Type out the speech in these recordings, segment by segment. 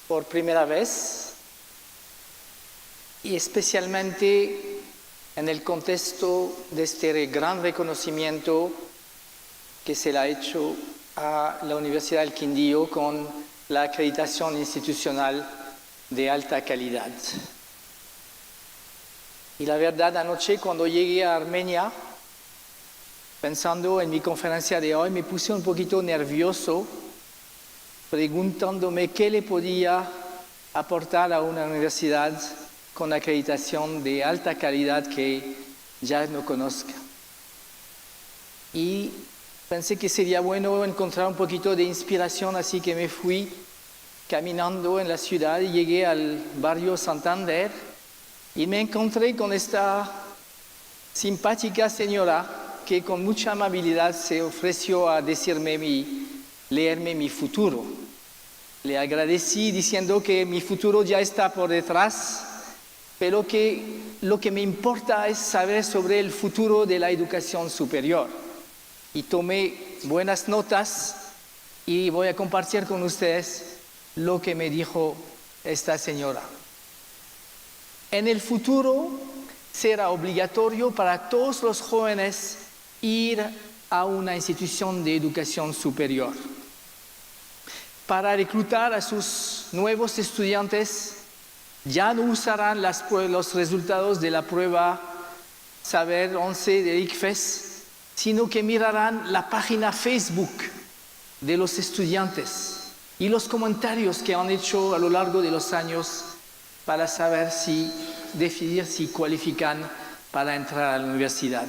por primera vez y especialmente en el contexto de este gran reconocimiento que se le ha hecho a la Universidad del Quindío con la acreditación institucional de alta calidad. Y la verdad, anoche cuando llegué a Armenia, pensando en mi conferencia de hoy, me puse un poquito nervioso, preguntándome qué le podía aportar a una universidad con acreditación de alta calidad que ya no conozca. Y pensé que sería bueno encontrar un poquito de inspiración, así que me fui caminando en la ciudad y llegué al barrio Santander y me encontré con esta simpática señora que con mucha amabilidad se ofreció a decirme leerme mi futuro. Le agradecí diciendo que mi futuro ya está por detrás, pero que lo que me importa es saber sobre el futuro de la educación superior. Y tomé buenas notas y voy a compartir con ustedes lo que me dijo esta señora. En el futuro será obligatorio para todos los jóvenes ir a una institución de educación superior. Para reclutar a sus nuevos estudiantes, ya no usarán los resultados de la prueba Saber 11 de ICFES, sino que mirarán la página Facebook de los estudiantes y los comentarios que han hecho a lo largo de los años para saber decidir si cualifican para entrar a la universidad.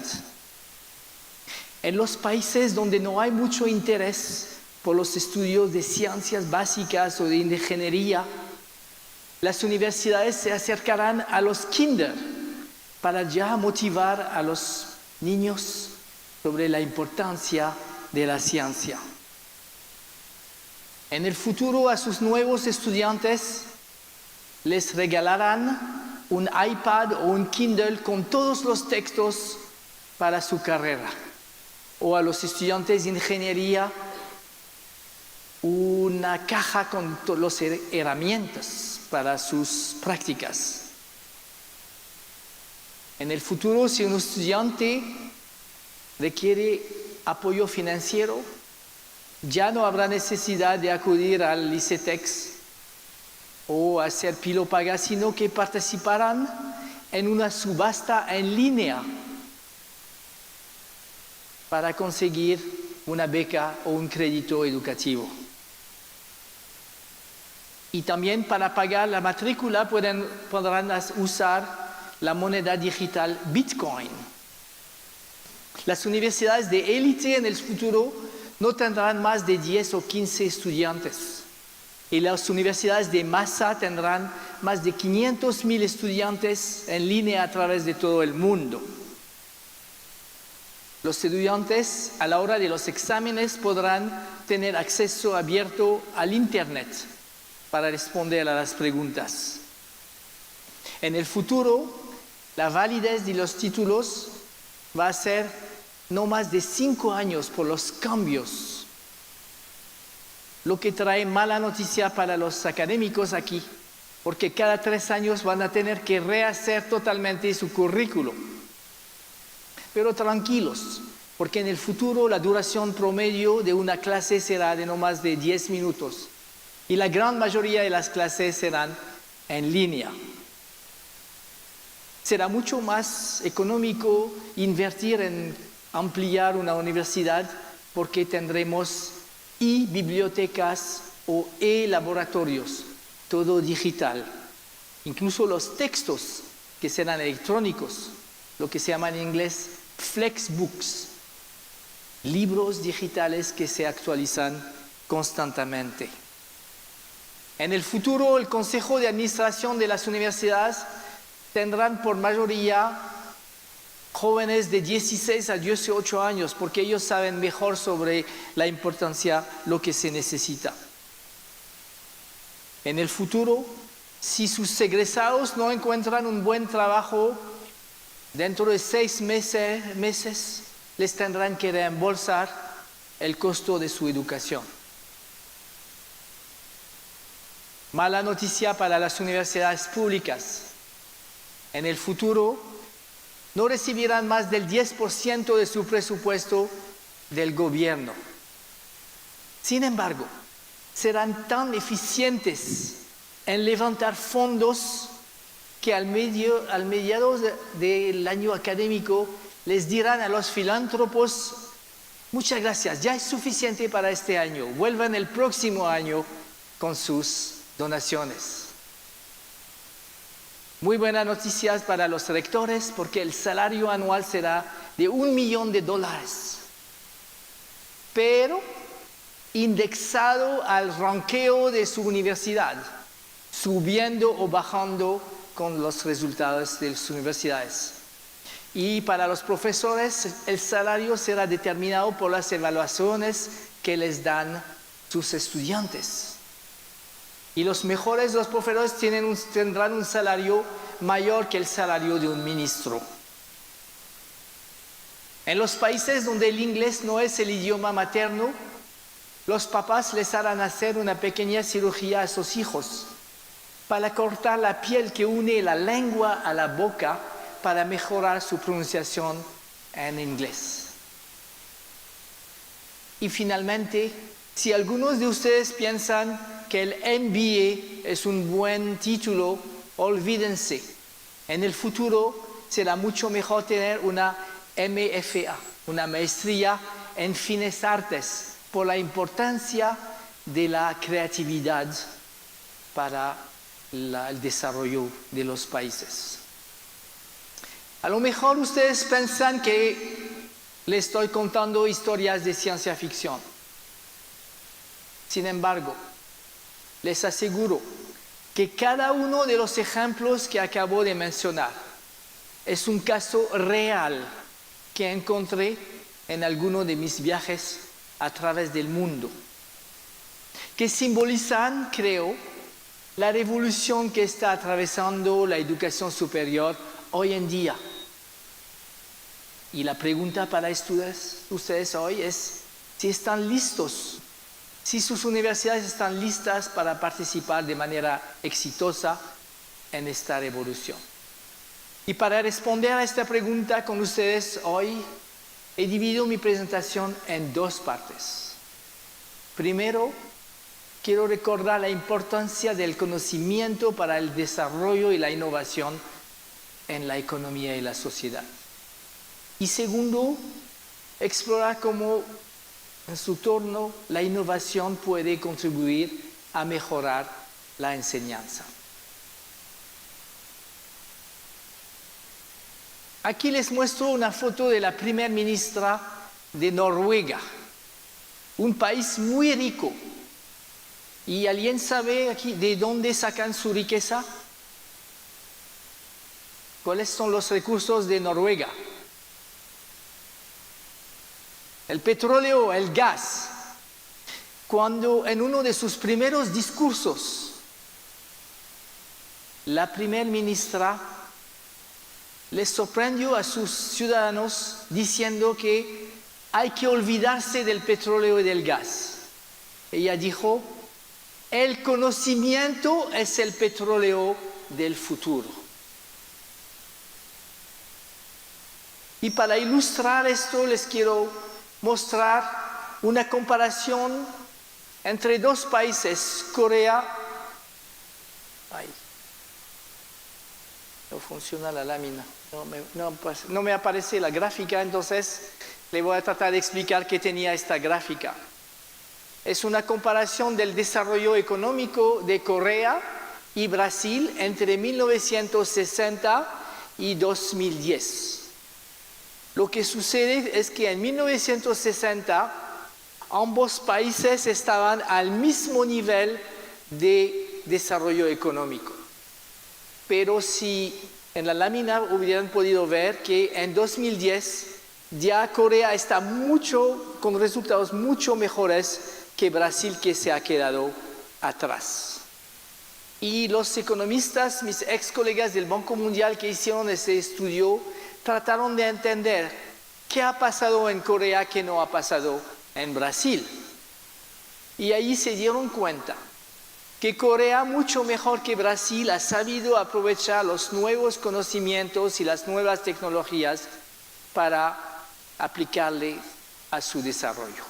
En los países donde no hay mucho interés por los estudios de ciencias básicas o de ingeniería, las universidades se acercarán a los kinder para ya motivar a los niños sobre la importancia de la ciencia. En el futuro a sus nuevos estudiantes les regalarán un iPad o un Kindle con todos los textos para su carrera. O a los estudiantes de ingeniería una caja con todas las herramientas para sus prácticas. En el futuro, si un estudiante requiere apoyo financiero, ya no habrá necesidad de acudir al ICETEX o hacer Pilopaga, sino que participarán en una subasta en línea para conseguir una beca o un crédito educativo. Y también para pagar la matrícula podrán usar la moneda digital Bitcoin. Las universidades de élite en el futuro no tendrán más de 10 o 15 estudiantes. Y las universidades de masa tendrán más de 500,000 estudiantes en línea a través de todo el mundo. Los estudiantes, a la hora de los exámenes, podrán tener acceso abierto al Internet para responder a las preguntas. En el futuro, la validez de los títulos va a ser no más de 5 años por los cambios, lo que trae mala noticia para los académicos aquí, porque cada 3 años van a tener que rehacer totalmente su currículo. Pero tranquilos, porque en el futuro la duración promedio de una clase será de no más de 10 minutos y la gran mayoría de las clases serán en línea. Será mucho más económico invertir en ampliar una universidad porque tendremos bibliotecas o laboratorios, todo digital. Incluso los textos que serán electrónicos, lo que se llama en inglés Flexbooks, libros digitales que se actualizan constantemente. En el futuro, el Consejo de Administración de las universidades tendrán por mayoría jóvenes de 16 a 18 años, porque ellos saben mejor sobre la importancia, lo que se necesita. En el futuro, si sus egresados no encuentran un buen trabajo, dentro de 6 meses les tendrán que reembolsar el costo de su educación. Mala noticia para las universidades públicas. En el futuro no recibirán más del 10% de su presupuesto del gobierno. Sin embargo, serán tan eficientes en levantar fondos que al mediados del año académico les dirán a los filántropos: muchas gracias, ya es suficiente para este año, vuelvan el próximo año con sus donaciones. Muy buenas noticias para los rectores, porque el salario anual será de $1 millón, pero indexado al ranqueo de su universidad, subiendo o bajando con los resultados de las universidades. Y para los profesores, el salario será determinado por las evaluaciones que les dan sus estudiantes. Y los mejores de los profesores tendrán un salario mayor que el salario de un ministro. En los países donde el inglés no es el idioma materno, los papás les harán hacer una pequeña cirugía a sus hijos para cortar la piel que une la lengua a la boca para mejorar su pronunciación en inglés. Y finalmente, si algunos de ustedes piensan que el MBA es un buen título, olvídense. En el futuro será mucho mejor tener una MFA, una maestría en fines artes, por la importancia de la creatividad para el desarrollo de los países. A lo mejor ustedes piensan que les estoy contando historias de ciencia ficción. Sin embargo, les aseguro que cada uno de los ejemplos que acabo de mencionar es un caso real que encontré en alguno de mis viajes a través del mundo, que simbolizan, creo, la revolución que está atravesando la educación superior hoy en día. Y la pregunta para ustedes hoy es si están listos, si sus universidades están listas para participar de manera exitosa en esta revolución. Y para responder a esta pregunta con ustedes hoy, he dividido mi presentación en dos partes. Primero, quiero recordar la importancia del conocimiento para el desarrollo y la innovación en la economía y la sociedad. Y segundo, explorar cómo, en su turno, la innovación puede contribuir a mejorar la enseñanza. Aquí les muestro una foto de la primera ministra de Noruega, un país muy rico. ¿Y alguien sabe aquí de dónde sacan su riqueza? ¿Cuáles son los recursos de Noruega? El petróleo, el gas. Cuando en uno de sus primeros discursos, la primera ministra les sorprendió a sus ciudadanos diciendo que hay que olvidarse del petróleo y del gas. Ella dijo: el conocimiento es el petróleo del futuro. Y para ilustrar esto les quiero mostrar una comparación entre dos países, Corea. No funciona la lámina, no me aparece la gráfica, entonces le voy a tratar de explicar qué tenía esta gráfica. Es una comparación del desarrollo económico de Corea y Brasil entre 1960 y 2010. Lo que sucede es que en 1960 ambos países estaban al mismo nivel de desarrollo económico. Pero si en la lámina hubieran podido ver que en 2010 ya Corea está con resultados mucho mejores que Brasil, que se ha quedado atrás. Y los economistas, mis ex colegas del Banco Mundial que hicieron ese estudio, trataron de entender qué ha pasado en Corea que no ha pasado en Brasil. Y ahí se dieron cuenta que Corea, mucho mejor que Brasil, ha sabido aprovechar los nuevos conocimientos y las nuevas tecnologías para aplicarle a su desarrollo.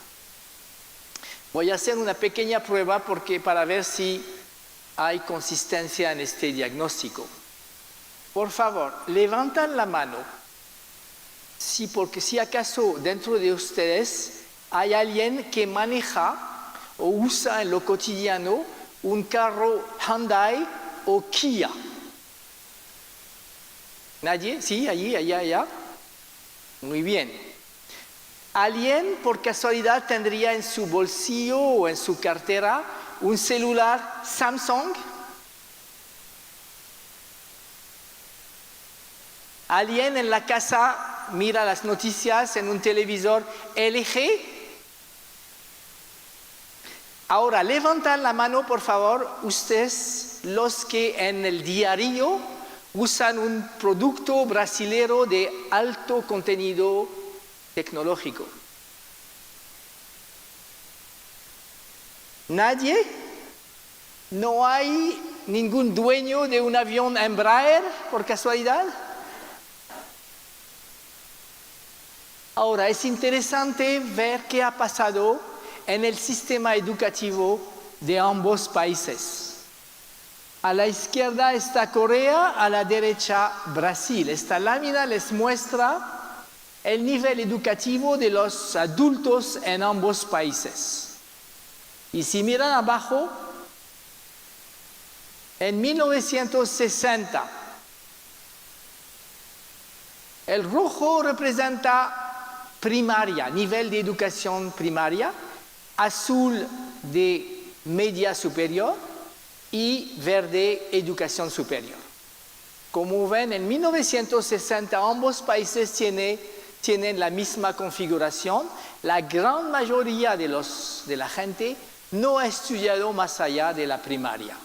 Voy a hacer una pequeña prueba para ver si hay consistencia en este diagnóstico. Por favor, levantan la mano porque si acaso dentro de ustedes hay alguien que maneja o usa en lo cotidiano un carro Hyundai o Kia. ¿Nadie? ¿Sí? Allí, allá. Muy bien. ¿Alguien por casualidad tendría en su bolsillo o en su cartera un celular Samsung? ¿Alguien en la casa mira las noticias en un televisor LG? Ahora, levantan la mano, por favor, ustedes, los que en el diario usan un producto brasilero de alto contenido tecnológico. ¿Nadie? ¿No hay ningún dueño de un avión Embraer, por casualidad? Ahora, es interesante ver qué ha pasado en el sistema educativo de ambos países. A la izquierda está Corea, a la derecha Brasil. Esta lámina les muestra el nivel educativo de los adultos en ambos países. Y si miran abajo, en 1960, el rojo representa primaria, nivel de educación primaria, azul de media superior y verde educación superior. Como ven, en 1960 ambos países tienen la misma configuración. La gran mayoría de la gente no ha estudiado más allá de la primaria.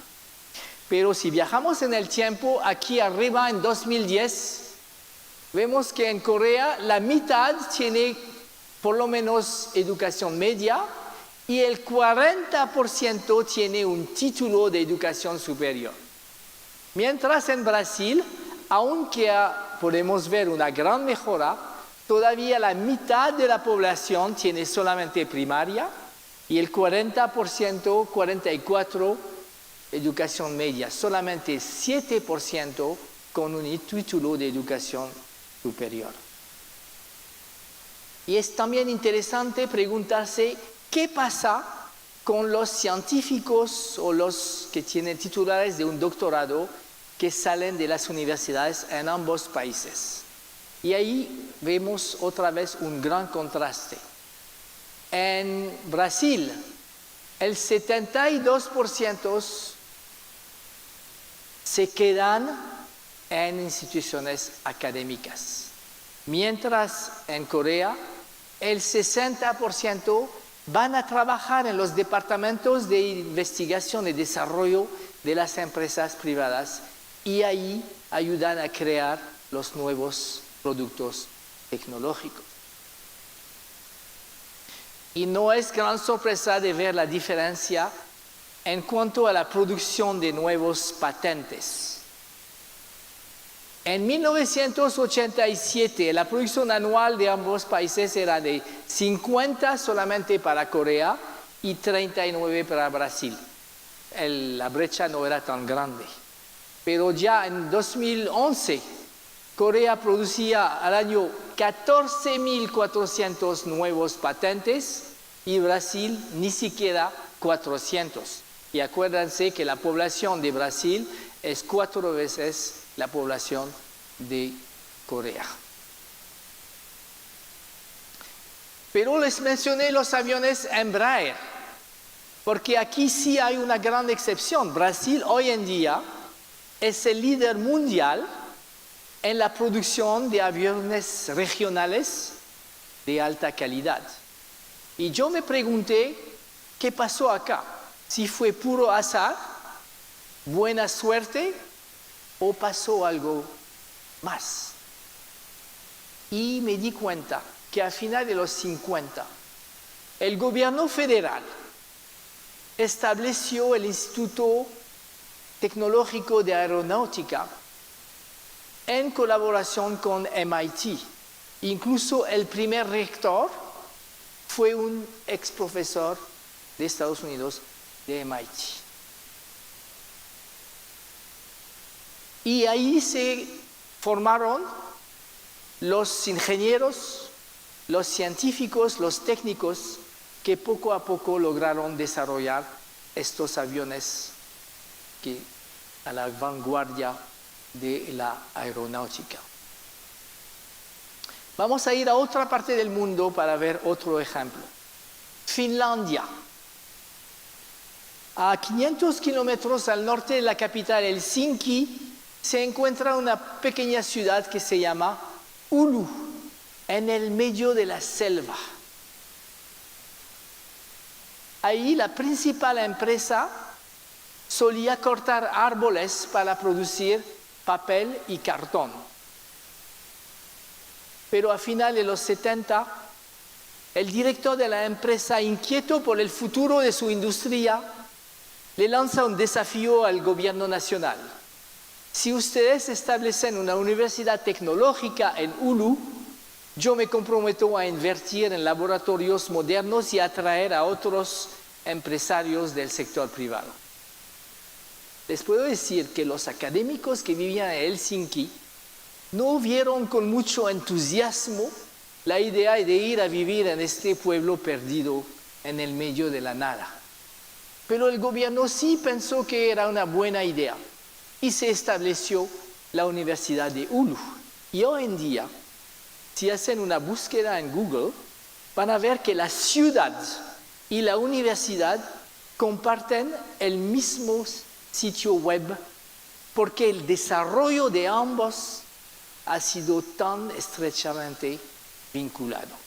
Pero si viajamos en el tiempo, aquí arriba en 2010, vemos que en Corea la mitad tiene por lo menos educación media y el 40% tiene un título de educación superior. Mientras en Brasil, aunque podemos ver una gran mejora, todavía la mitad de la población tiene solamente primaria y el 40%, 44% educación media, solamente 7% con un título de educación superior. Y es también interesante preguntarse qué pasa con los científicos o los que tienen titulares de un doctorado que salen de las universidades en ambos países. Y ahí vemos otra vez un gran contraste. En Brasil, el 72% se quedan en instituciones académicas, mientras en Corea el 60% van a trabajar en los departamentos de investigación y desarrollo de las empresas privadas y ahí ayudan a crear los nuevos productos tecnológicos. Y no es gran sorpresa de ver la diferencia en cuanto a la producción de nuevos patentes. En 1987, la producción anual de ambos países era de 50 solamente para Corea y 39 para Brasil. La brecha no era tan grande. Pero ya en 2011, Corea producía al año 14.400 nuevos patentes y Brasil ni siquiera 400. Y acuérdense que la población de Brasil es 4 veces la población de Corea. Pero les mencioné los aviones Embraer, porque aquí sí hay una gran excepción. Brasil hoy en día es el líder mundial en la producción de aviones regionales de alta calidad. Y yo me pregunté, ¿qué pasó acá? Si fue puro azar, buena suerte, o pasó algo más. Y me di cuenta que al final de los 50, el gobierno federal estableció el Instituto Tecnológico de Aeronáutica en colaboración con MIT. Incluso el primer rector fue un ex profesor de Estados Unidos de MIT. Y ahí se formaron los ingenieros, los científicos, los técnicos que poco a poco lograron desarrollar estos aviones que a la vanguardia de la aeronáutica. Vamos a ir a otra parte del mundo para ver otro ejemplo. Finlandia. A 500 kilómetros al norte de la capital, Helsinki, se encuentra una pequeña ciudad que se llama Oulu, en el medio de la selva. Ahí la principal empresa solía cortar árboles para producir papel y cartón. Pero a finales de los 70, el director de la empresa, inquieto por el futuro de su industria, le lanza un desafío al gobierno nacional. Si ustedes establecen una universidad tecnológica en Oulu, yo me comprometo a invertir en laboratorios modernos y atraer a otros empresarios del sector privado. Les puedo decir que los académicos que vivían en Helsinki no vieron con mucho entusiasmo la idea de ir a vivir en este pueblo perdido en el medio de la nada. Pero el gobierno sí pensó que era una buena idea y se estableció la Universidad de Oulu. Y hoy en día, si hacen una búsqueda en Google, van a ver que la ciudad y la universidad comparten el mismo sitio web porque el desarrollo de ambos ha sido tan estrechamente vinculado.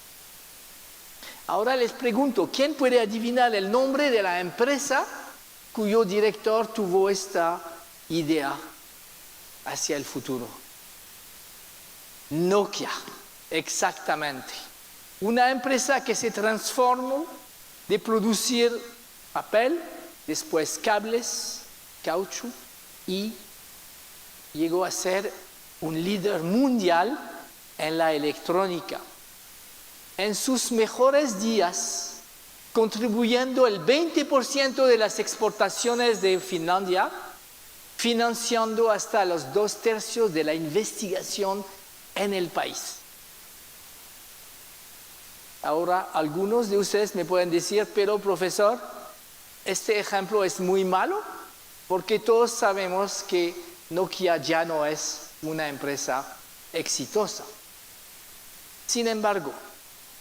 Ahora les pregunto, ¿quién puede adivinar el nombre de la empresa cuyo director tuvo esta idea hacia el futuro? Nokia, exactamente. Una empresa que se transformó de producir papel, después cables, caucho, y llegó a ser un líder mundial en la electrónica. En sus mejores días, contribuyendo el 20% de las exportaciones de Finlandia, financiando hasta los 2/3 de la investigación en el país. Ahora, algunos de ustedes me pueden decir, pero profesor, este ejemplo es muy malo, porque todos sabemos que Nokia ya no es una empresa exitosa. Sin embargo,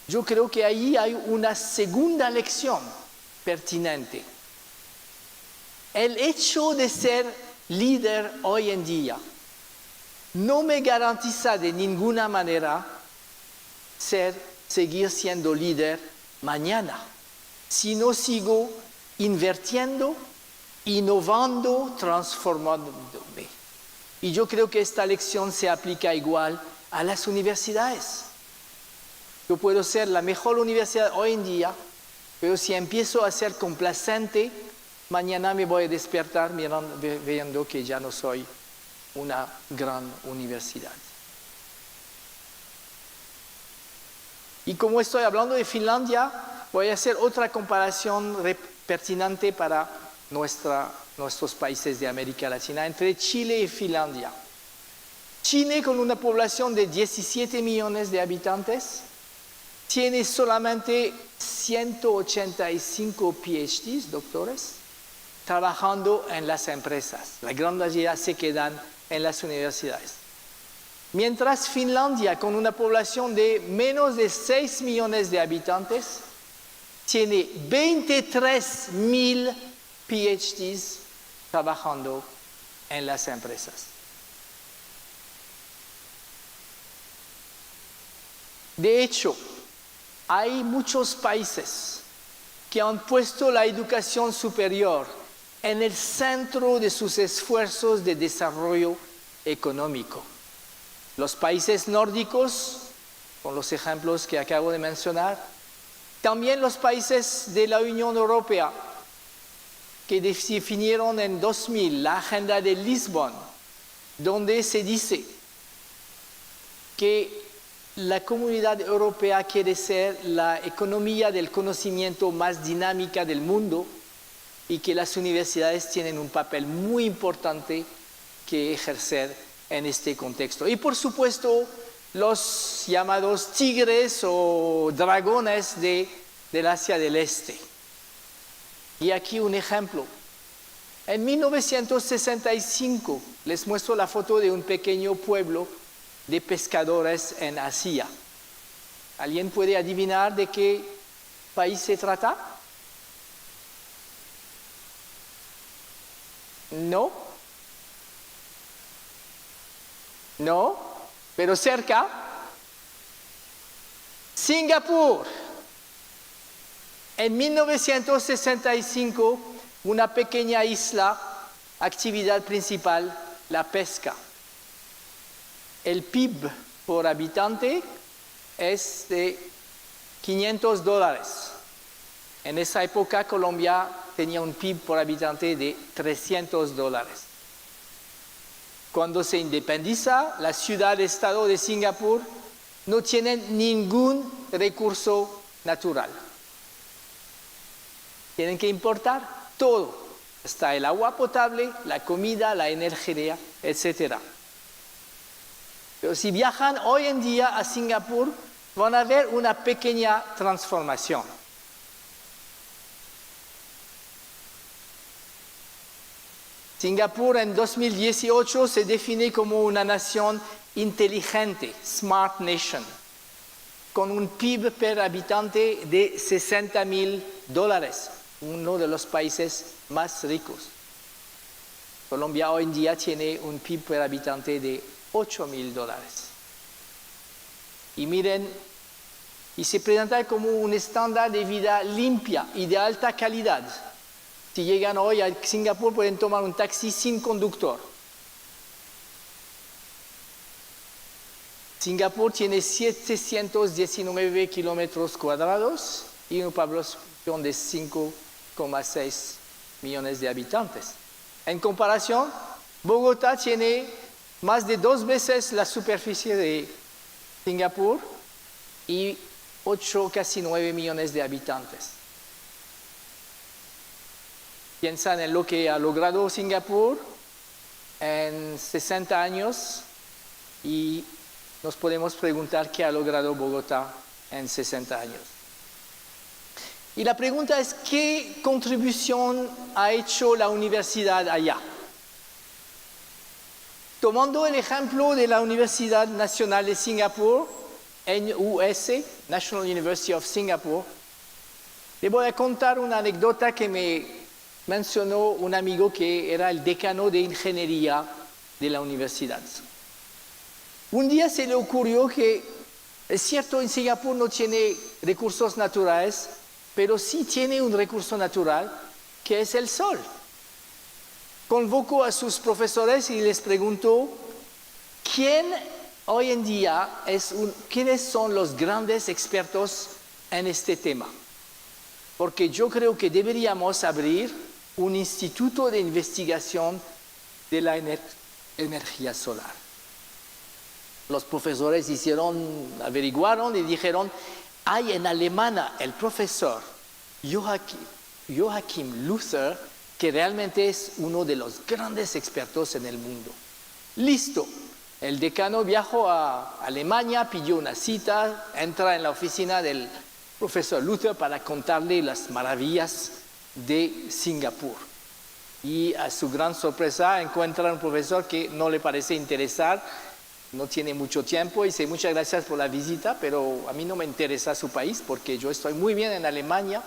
yo creo que ahí hay una segunda lección pertinente. El hecho de ser líder hoy en día no me garantiza de ninguna manera seguir siendo líder mañana, si no sigo invirtiendo, innovando, transformándome. Y yo creo que esta lección se aplica igual a las universidades. Yo puedo ser la mejor universidad hoy en día, pero si empiezo a ser complacente, mañana me voy a despertar viendo que ya no soy una gran universidad. Y como estoy hablando de Finlandia, voy a hacer otra comparación pertinente para nuestros países de América Latina, entre Chile y Finlandia. Chile, con una población de 17 millones de habitantes, tiene solamente 185 PhDs, doctores, trabajando en las empresas. La gran mayoría se quedan en las universidades. Mientras Finlandia, con una población de menos de 6 millones de habitantes, tiene 23,000 PhDs trabajando en las empresas. De hecho, hay muchos países que han puesto la educación superior en el centro de sus esfuerzos de desarrollo económico. Los países nórdicos, con los ejemplos que acabo de mencionar, también los países de la Unión Europea, que definieron en 2000 la Agenda de Lisbon, donde se dice que la Comunidad Europea quiere ser la economía del conocimiento más dinámica del mundo y que las universidades tienen un papel muy importante que ejercer en este contexto. Y por supuesto, los llamados tigres o dragones del Asia del Este. Y aquí un ejemplo. En 1965 les muestro la foto de un pequeño pueblo de pescadores en Asia. ¿Alguien puede adivinar de qué país se trata? ¿No? ¿No? Pero cerca. Singapur. En 1965, una pequeña isla, actividad principal, la pesca. El PIB por habitante es de $500. En esa época Colombia tenía un PIB por habitante de $300. Cuando se independiza, la ciudad-estado de Singapur no tiene ningún recurso natural. Tienen que importar todo. Está el agua potable, la comida, la energía, etc. Pero si viajan hoy en día a Singapur, van a ver una pequeña transformación. Singapur en 2018 se define como una nación inteligente, Smart Nation, con un PIB per habitante de $60,000, uno de los países más ricos. Colombia hoy en día tiene un PIB per habitante de $8,000. Y miren, y se presenta como un estándar de vida limpia y de alta calidad. Si llegan hoy a Singapur pueden tomar un taxi sin conductor. Singapur tiene 719 kilómetros cuadrados y una población de 5,6 millones de habitantes. En comparación, Bogotá tiene más de 2 veces la superficie de Singapur y 8, casi 9 millones de habitantes. Piensan en lo que ha logrado Singapur en 60 años y nos podemos preguntar qué ha logrado Bogotá en 60 años. Y la pregunta es, ¿qué contribución ha hecho la universidad allá? Tomando el ejemplo de la Universidad Nacional de Singapur, NUS, National University of Singapore, le voy a contar una anécdota que me mencionó un amigo que era el decano de ingeniería de la universidad. Un día se le ocurrió que, es cierto, en Singapur no tiene recursos naturales, pero sí tiene un recurso natural que es el sol. Convocó a sus profesores y les preguntó quiénes son los grandes expertos en este tema. Porque yo creo que deberíamos abrir un instituto de investigación de la energía solar. Los profesores averiguaron y dijeron, hay en Alemania el profesor Joachim Luther, que realmente es uno de los grandes expertos en el mundo. Listo. El decano viajó a Alemania, pidió una cita, entra en la oficina del profesor Luther para contarle las maravillas de Singapur. Y a su gran sorpresa encuentra un profesor que no le parece interesar, no tiene mucho tiempo y dice, muchas gracias por la visita, pero a mí no me interesa su país porque yo estoy muy bien en Alemania.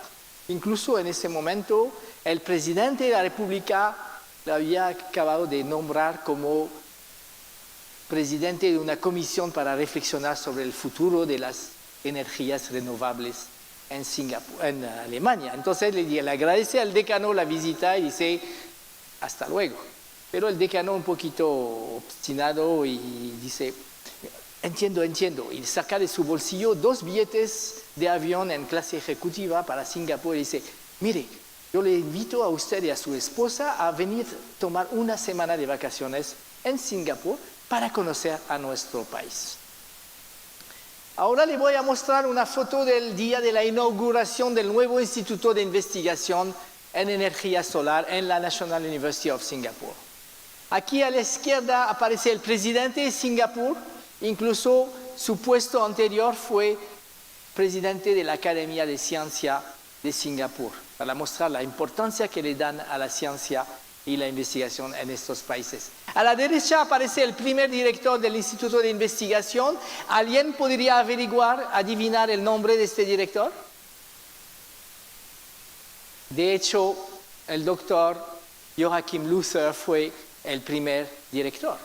Incluso en ese momento el presidente de la República le había acabado de nombrar como presidente de una comisión para reflexionar sobre el futuro de las energías renovables en Alemania. Entonces le agradece al decano la visita y dice, hasta luego. Pero el decano un poquito obstinado y dice, entiendo. Y saca de su bolsillo 2 billetes de avión en clase ejecutiva para Singapur y dice, mire, yo le invito a usted y a su esposa a venir a tomar una semana de vacaciones en Singapur para conocer a nuestro país. Ahora le voy a mostrar una foto del día de la inauguración del nuevo Instituto de Investigación en Energía Solar en la National University of Singapore. Aquí a la izquierda aparece el presidente de Singapur, incluso su puesto anterior fue presidente de la Academia de Ciencia de Singapur, para mostrar la importancia que le dan a la ciencia y la investigación en estos países. A la derecha aparece el primer director del Instituto de Investigación. ¿Alguien podría adivinar el nombre de este director? De hecho, el doctor Joachim Luther fue el primer director.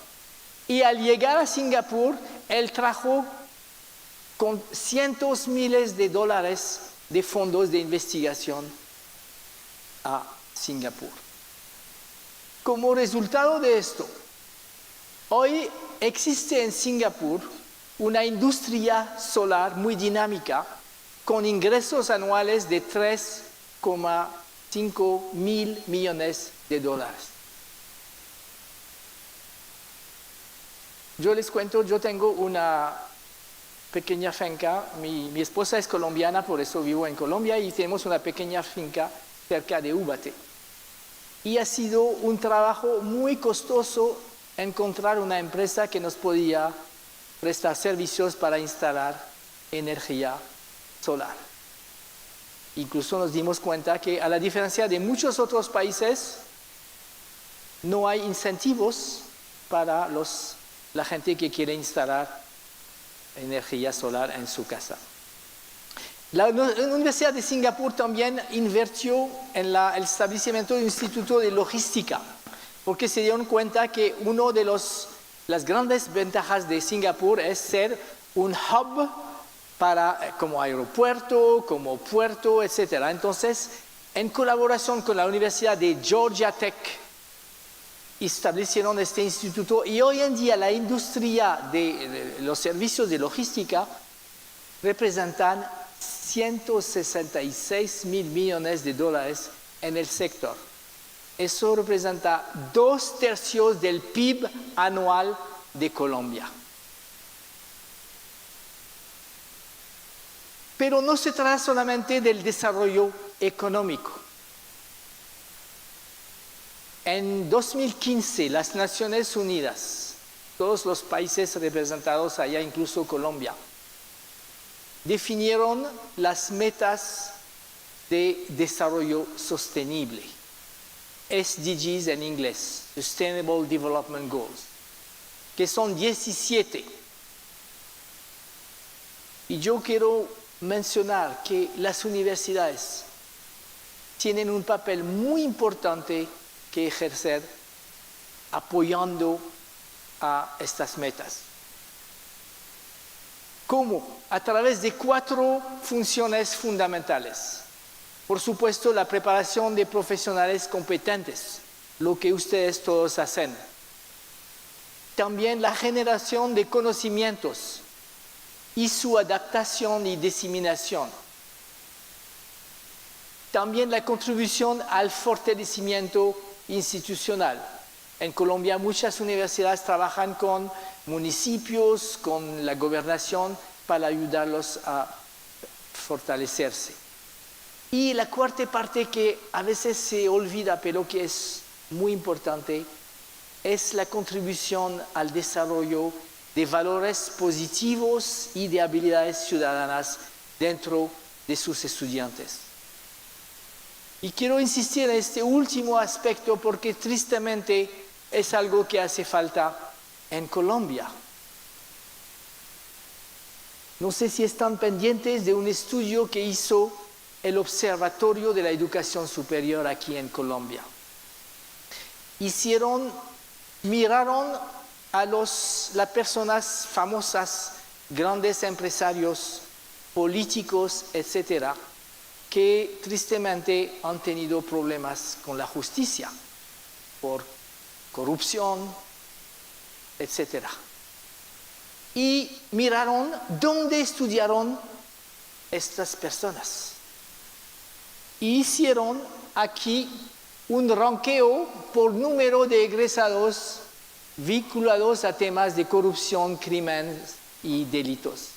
Y al llegar a Singapur, él trajo con cientos miles de dólares de fondos de investigación a Singapur. Como resultado de esto, hoy existe en Singapur una industria solar muy dinámica con ingresos anuales de 3,5 mil millones de dólares. Yo les cuento, yo tengo una pequeña finca, mi esposa es colombiana, por eso vivo en Colombia, y tenemos una pequeña finca cerca de Úbate. Y ha sido un trabajo muy costoso encontrar una empresa que nos podía prestar servicios para instalar energía solar. Incluso nos dimos cuenta que, a la diferencia de muchos otros países, no hay incentivos para la gente que quiere instalar energía solar en su casa. La Universidad de Singapur también invirtió en el establecimiento de un instituto de logística, porque se dieron cuenta que una de las grandes ventajas de Singapur es ser un hub como aeropuerto, como puerto, etc. Entonces, en colaboración con la Universidad de Georgia Tech, establecieron este instituto, y hoy en día la industria de los servicios de logística representan 166 mil millones de dólares en el sector. Eso representa 2/3 del PIB anual de Colombia. Pero no se trata solamente del desarrollo económico. En 2015, las Naciones Unidas, todos los países representados allá, incluso Colombia, definieron las metas de desarrollo sostenible, SDGs en inglés, Sustainable Development Goals, que son 17. Y yo quiero mencionar que las universidades tienen un papel muy importante que ejercer apoyando a estas metas. ¿Cómo? A través de 4 funciones fundamentales. Por supuesto, la preparación de profesionales competentes, lo que ustedes todos hacen. También la generación de conocimientos y su adaptación y diseminación. También la contribución al fortalecimiento institucional. En Colombia muchas universidades trabajan con municipios, con la gobernación, para ayudarlos a fortalecerse. Y la cuarta parte, que a veces se olvida, pero que es muy importante, es la contribución al desarrollo de valores positivos y de habilidades ciudadanas dentro de sus estudiantes. Y quiero insistir en este último aspecto porque tristemente es algo que hace falta en Colombia. No sé si están pendientes de un estudio que hizo el Observatorio de la Educación Superior aquí en Colombia. Miraron a las personas famosas, grandes empresarios, políticos, etcétera, que tristemente han tenido problemas con la justicia por corrupción, etcétera. Y miraron dónde estudiaron estas personas. Y hicieron aquí un ranqueo por número de egresados vinculados a temas de corrupción, crimen y delitos.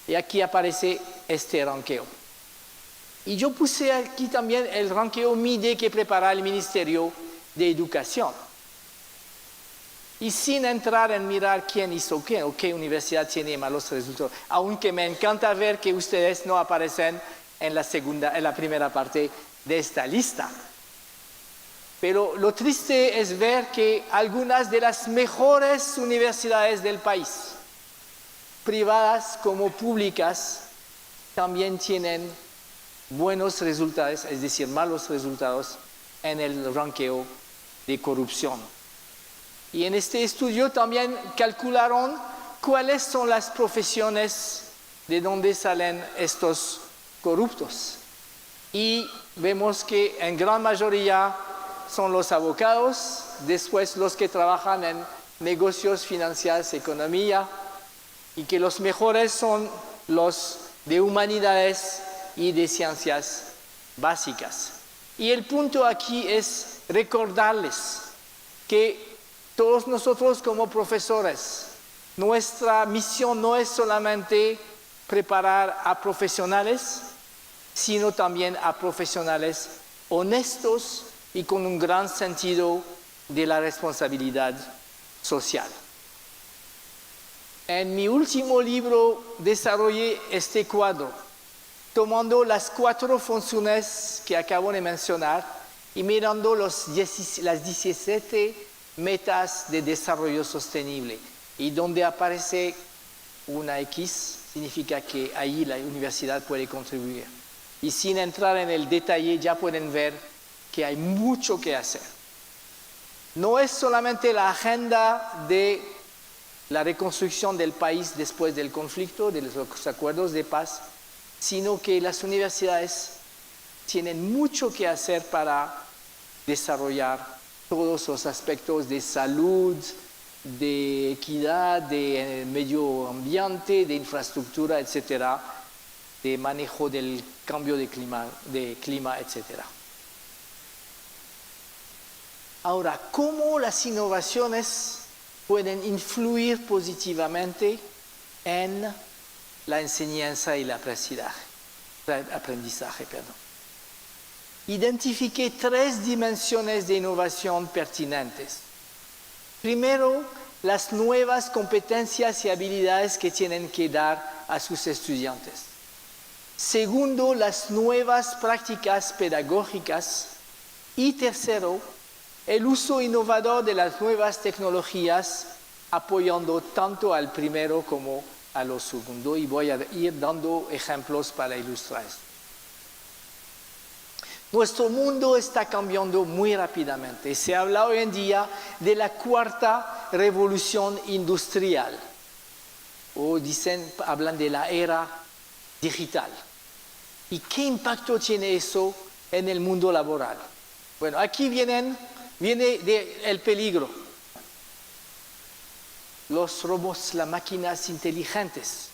Y aquí aparece este ranqueo. Y yo puse aquí también el ranqueo MIDE que prepara el Ministerio de Educación. Y sin entrar en mirar quién hizo qué o qué universidad tiene malos resultados, aunque me encanta ver que ustedes no aparecen en la primera parte de esta lista. Pero lo triste es ver que algunas de las mejores universidades del país, privadas como públicas, también tienen buenos resultados, es decir, malos resultados en el ranqueo de corrupción. Y en este estudio también calcularon cuáles son las profesiones de donde salen estos corruptos. Y vemos que en gran mayoría son los abogados, después los que trabajan en negocios, finanzas, economía, y que los mejores son los de humanidades y de ciencias básicas. Y el punto aquí es recordarles que todos nosotros como profesores, nuestra misión no es solamente preparar a profesionales, sino también a profesionales honestos y con un gran sentido de la responsabilidad social. En mi último libro desarrollé este cuadro, tomando las 4 funciones que acabo de mencionar y mirando las 17 metas de desarrollo sostenible. Y donde aparece una X, significa que ahí la universidad puede contribuir. Y sin entrar en el detalle, ya pueden ver que hay mucho que hacer. No es solamente la agenda de la reconstrucción del país después del conflicto, de los acuerdos de paz, sino que las universidades tienen mucho que hacer para desarrollar todos los aspectos de salud, de equidad, de medio ambiente, de infraestructura, etcétera, de manejo del cambio de clima, etcétera. Ahora, ¿cómo las innovaciones pueden influir positivamente en la enseñanza y el aprendizaje? Identifiqué 3 dimensiones de innovación pertinentes. Primero, las nuevas competencias y habilidades que tienen que dar a sus estudiantes. Segundo, las nuevas prácticas pedagógicas. Y tercero, el uso innovador de las nuevas tecnologías, apoyando tanto al primero como a lo segundo. Y voy a ir dando ejemplos para ilustrar esto. Nuestro mundo está cambiando muy rápidamente. Se habla hoy en día de la 4ª revolución industrial. O hablan de la era digital. ¿Y qué impacto tiene eso en el mundo laboral? Bueno, aquí viene el peligro. Los robots, las máquinas inteligentes.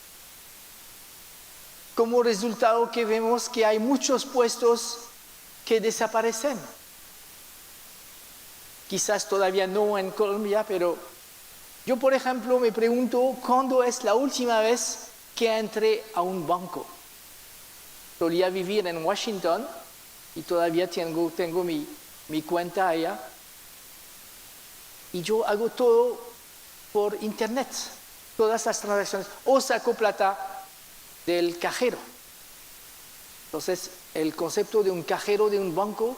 Como resultado que vemos que hay muchos puestos que desaparecen. Quizás todavía no en Colombia, pero yo, por ejemplo, me pregunto cuándo es la última vez que entré a un banco. Solía vivir en Washington y todavía tengo mi cuenta allá. Y yo hago todo por internet, todas las transacciones, o saco plata del cajero. Entonces, el concepto de un cajero de un banco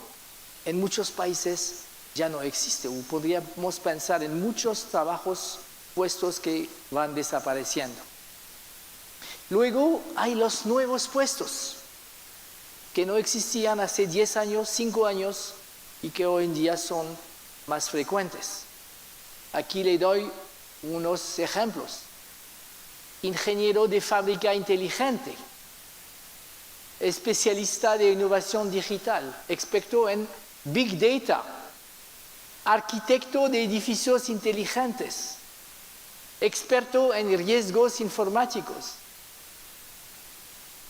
en muchos países ya no existe. O podríamos pensar en muchos trabajos, puestos que van desapareciendo. Luego hay los nuevos puestos que no existían hace 10 años, 5 años y que hoy en día son más frecuentes. Aquí le doy unos ejemplos. Ingeniero de fábrica inteligente. Especialista de innovación digital, experto en Big Data, arquitecto de edificios inteligentes, experto en riesgos informáticos,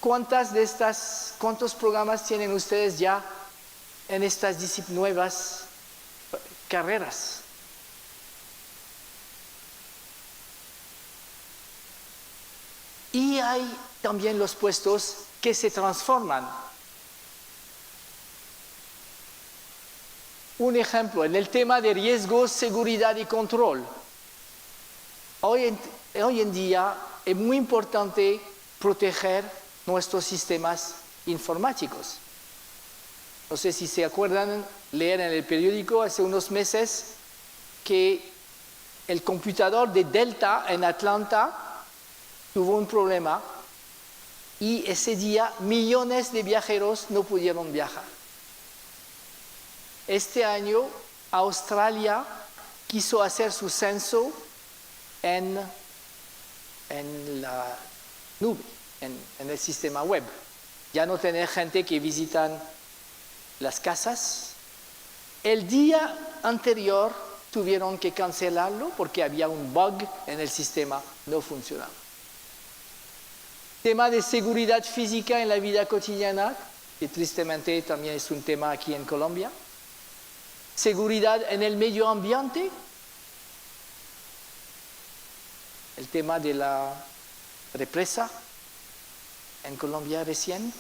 ¿Cuántos programas tienen ustedes ya en estas nuevas carreras? Y hay también los puestos que se transforman. Un ejemplo, en el tema de riesgos, seguridad y control. Hoy en día es muy importante proteger nuestros sistemas informáticos. No sé si se acuerdan leer en el periódico hace unos meses que el computador de Delta en Atlanta tuvo un problema y ese día millones de viajeros no pudieron viajar. Este año Australia quiso hacer su censo en la nube, en el sistema web. Ya no tener gente que visitan las casas. El día anterior tuvieron que cancelarlo porque había un bug en el sistema, no funcionaba. Tema de seguridad física en la vida cotidiana, que tristemente también es un tema aquí en Colombia. Seguridad en el medio ambiente. El tema de la represa en Colombia recién.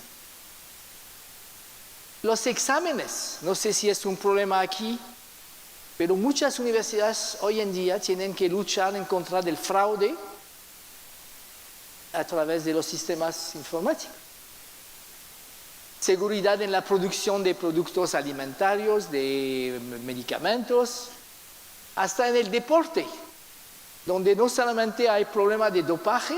Los exámenes, no sé si es un problema aquí, pero muchas universidades hoy en día tienen que luchar en contra del fraude a través de los sistemas informáticos. Seguridad en la producción de productos alimentarios, de medicamentos, hasta en el deporte, donde no solamente hay problema de dopaje,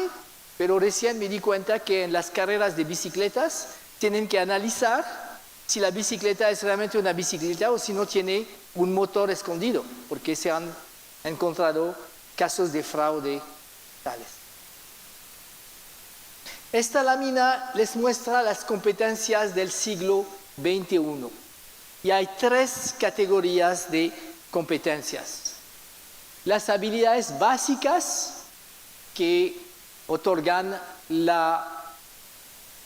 pero recién me di cuenta que en las carreras de bicicletas tienen que analizar si la bicicleta es realmente una bicicleta o si no tiene un motor escondido, porque se han encontrado casos de fraude tales. Esta lámina les muestra las competencias del siglo XXI y hay 3 categorías de competencias. Las habilidades básicas que otorgan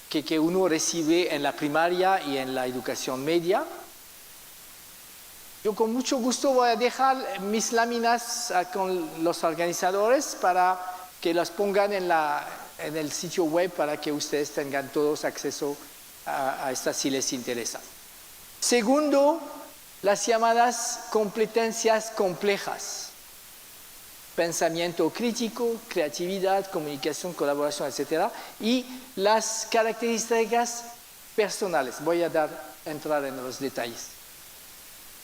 que uno recibe en la primaria y en la educación media. Yo con mucho gusto voy a dejar mis láminas con los organizadores para que las pongan en el sitio web para que ustedes tengan todos acceso a estas si les interesa. Segundo, las llamadas competencias complejas. Pensamiento crítico, creatividad, comunicación, colaboración, etc. Y las características personales. Voy a entrar en los detalles.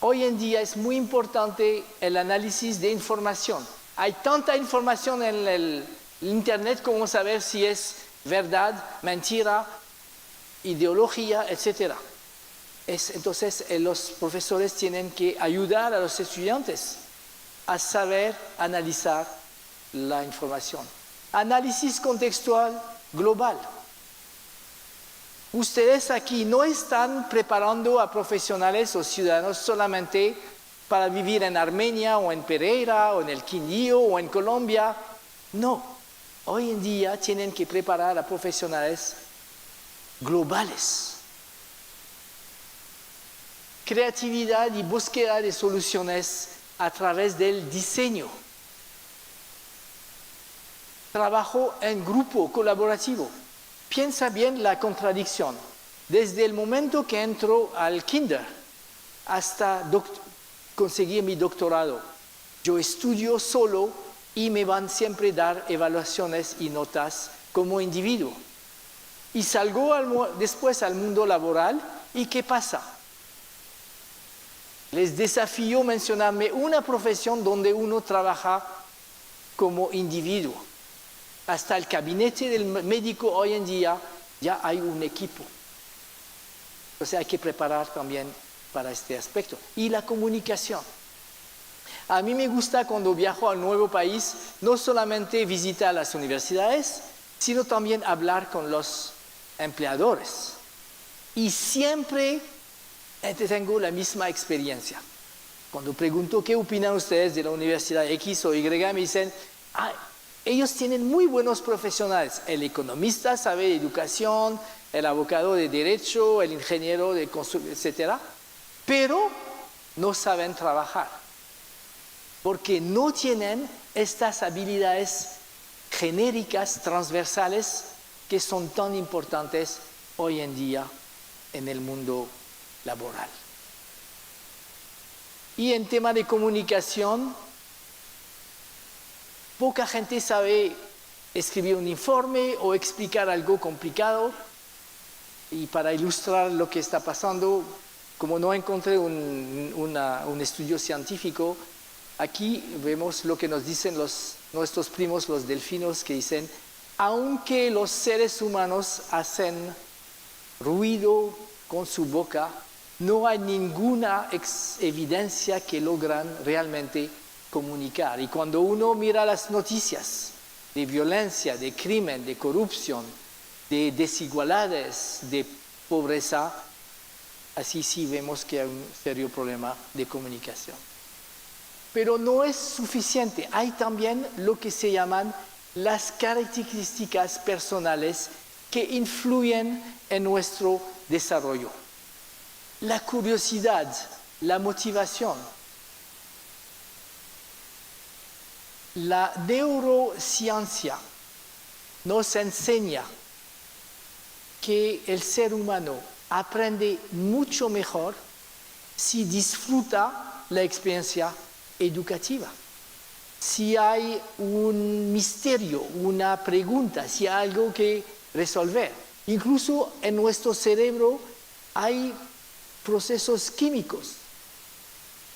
Hoy en día es muy importante el análisis de información. Hay tanta información en el Internet como saber si es verdad, mentira, ideología, etc. Entonces los profesores tienen que ayudar a los estudiantes a saber analizar la información. Análisis contextual global. Ustedes aquí no están preparando a profesionales o ciudadanos solamente para vivir en Armenia o en Pereira o en el Quindío o en Colombia. No, hoy en día tienen que preparar a profesionales globales. Creatividad y búsqueda de soluciones a través del diseño. Trabajo en grupo colaborativo. Piensa bien la contradicción. Desde el momento que entro al kinder hasta conseguir mi doctorado, yo estudio solo y me van siempre a dar evaluaciones y notas como individuo. Y salgo después al mundo laboral y ¿qué pasa? Les desafío mencionarme una profesión donde uno trabaja como individuo. Hasta el gabinete del médico hoy en día ya hay un equipo. O sea, hay que preparar también para este aspecto. Y la comunicación. A mí me gusta cuando viajo a un nuevo país, no solamente visitar las universidades, sino también hablar con los empleadores. Y siempre tengo la misma experiencia. Cuando pregunto qué opinan ustedes de la universidad X o Y, me dicen, Ellos tienen muy buenos profesionales. El economista sabe de educación, el abogado de derecho, el ingeniero de construcción, etc. Pero no saben trabajar, porque no tienen estas habilidades genéricas, transversales, que son tan importantes hoy en día en el mundo laboral. Y en tema de comunicación, poca gente sabe escribir un informe o explicar algo complicado. Y para ilustrar lo que está pasando, como no encontré un estudio científico, aquí vemos lo que nos dicen nuestros primos, los delfinos, que dicen, aunque los seres humanos hacen ruido con su boca, no hay ninguna evidencia que logran realmente comunicar. Y cuando uno mira las noticias de violencia, de crimen, de corrupción, de desigualdades, de pobreza, así sí vemos que hay un serio problema de comunicación. Pero no es suficiente, hay también lo que se llaman las características personales que influyen en nuestro desarrollo. La curiosidad, la motivación. La neurociencia nos enseña que el ser humano aprende mucho mejor si disfruta la experiencia educativa. Si hay un misterio, una pregunta, si hay algo que resolver. Incluso en nuestro cerebro hay procesos químicos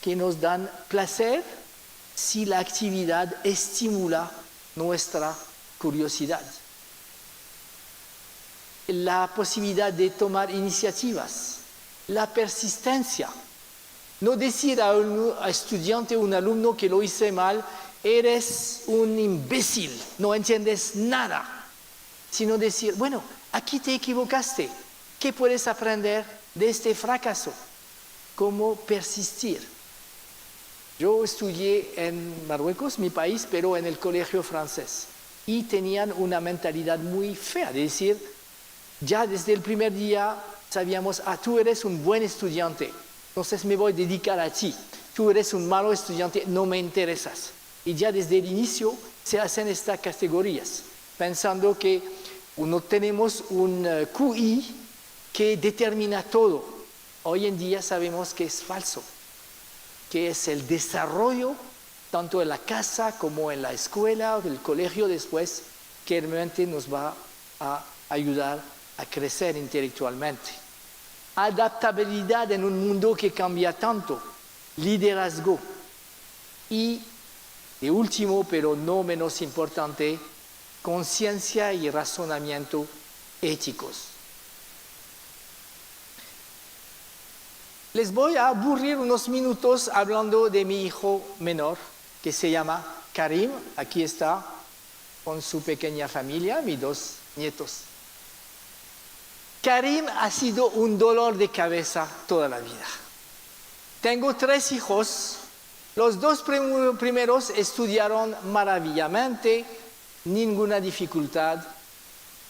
que nos dan placer si la actividad estimula nuestra curiosidad. La posibilidad de tomar iniciativas, la persistencia. No decir a un estudiante o un alumno que lo hice mal, eres un imbécil, no entiendes nada, sino decir, bueno, aquí te equivocaste, ¿qué puedes aprender de este fracaso? ¿Cómo persistir? Yo estudié en Marruecos, mi país, pero en el colegio francés, y tenían una mentalidad muy fea, de decir, ya desde el primer día sabíamos, tú eres un buen estudiante, entonces me voy a dedicar a ti. Tú eres un malo estudiante, no me interesas. Y ya desde el inicio se hacen estas categorías, pensando que no tenemos un QI que determina todo. Hoy en día sabemos que es falso, que es el desarrollo, tanto en la casa como en la escuela o en el colegio después, que realmente nos va a ayudar a crecer intelectualmente. Adaptabilidad en un mundo que cambia tanto, liderazgo y, de último, pero no menos importante, conciencia y razonamiento éticos. Les voy a aburrir unos minutos hablando de mi hijo menor, que se llama Karim. Aquí está con su pequeña familia, mis 2 nietos. Karim ha sido un dolor de cabeza toda la vida. Tengo 3 hijos. Los 2 primeros estudiaron maravillosamente, ninguna dificultad.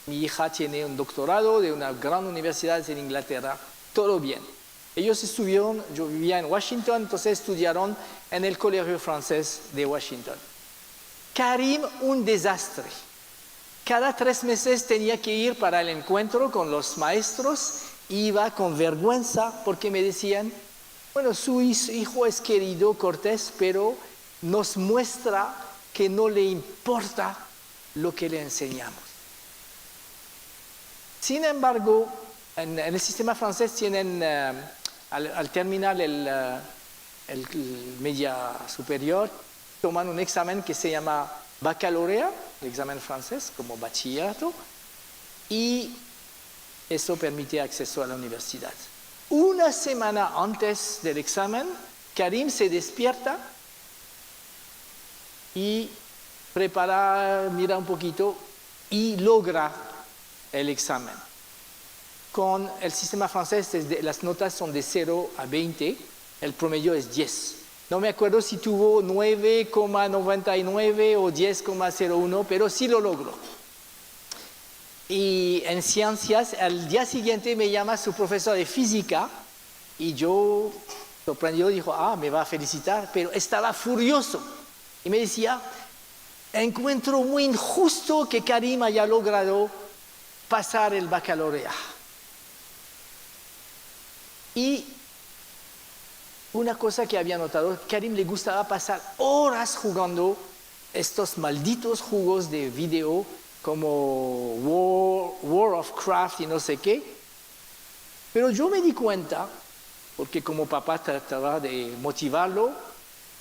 Mi hija tiene un doctorado de una gran universidad en Inglaterra, todo bien. Ellos estuvieron, yo vivía en Washington, entonces estudiaron en el colegio francés de Washington. Karim, un desastre. Cada 3 meses tenía que ir para el encuentro con los maestros, iba con vergüenza porque me decían, bueno, su hijo es querido, cortés, pero nos muestra que no le importa lo que le enseñamos. Sin embargo, en el sistema francés tienen, al terminar el media superior, toman un examen que se llama baccalauréat, el examen francés, como bachillerato, y eso permite acceso a la universidad. Una semana antes del examen, Karim se despierta y mira un poquito y logra el examen. Con el sistema francés, las notas son de 0 a 20, el promedio es 10. No me acuerdo si tuvo 9,99 o 10,01, pero sí lo logró. Y en ciencias, al día siguiente me llama su profesor de física y yo, sorprendido, dijo, me va a felicitar, pero estaba furioso. Y me decía, encuentro muy injusto que Karim haya logrado pasar el baccalaureado. Y una cosa que había notado, Karim le gustaba pasar horas jugando estos malditos juegos de video como World of Craft y no sé qué. Pero yo me di cuenta, porque como papá trataba de motivarlo,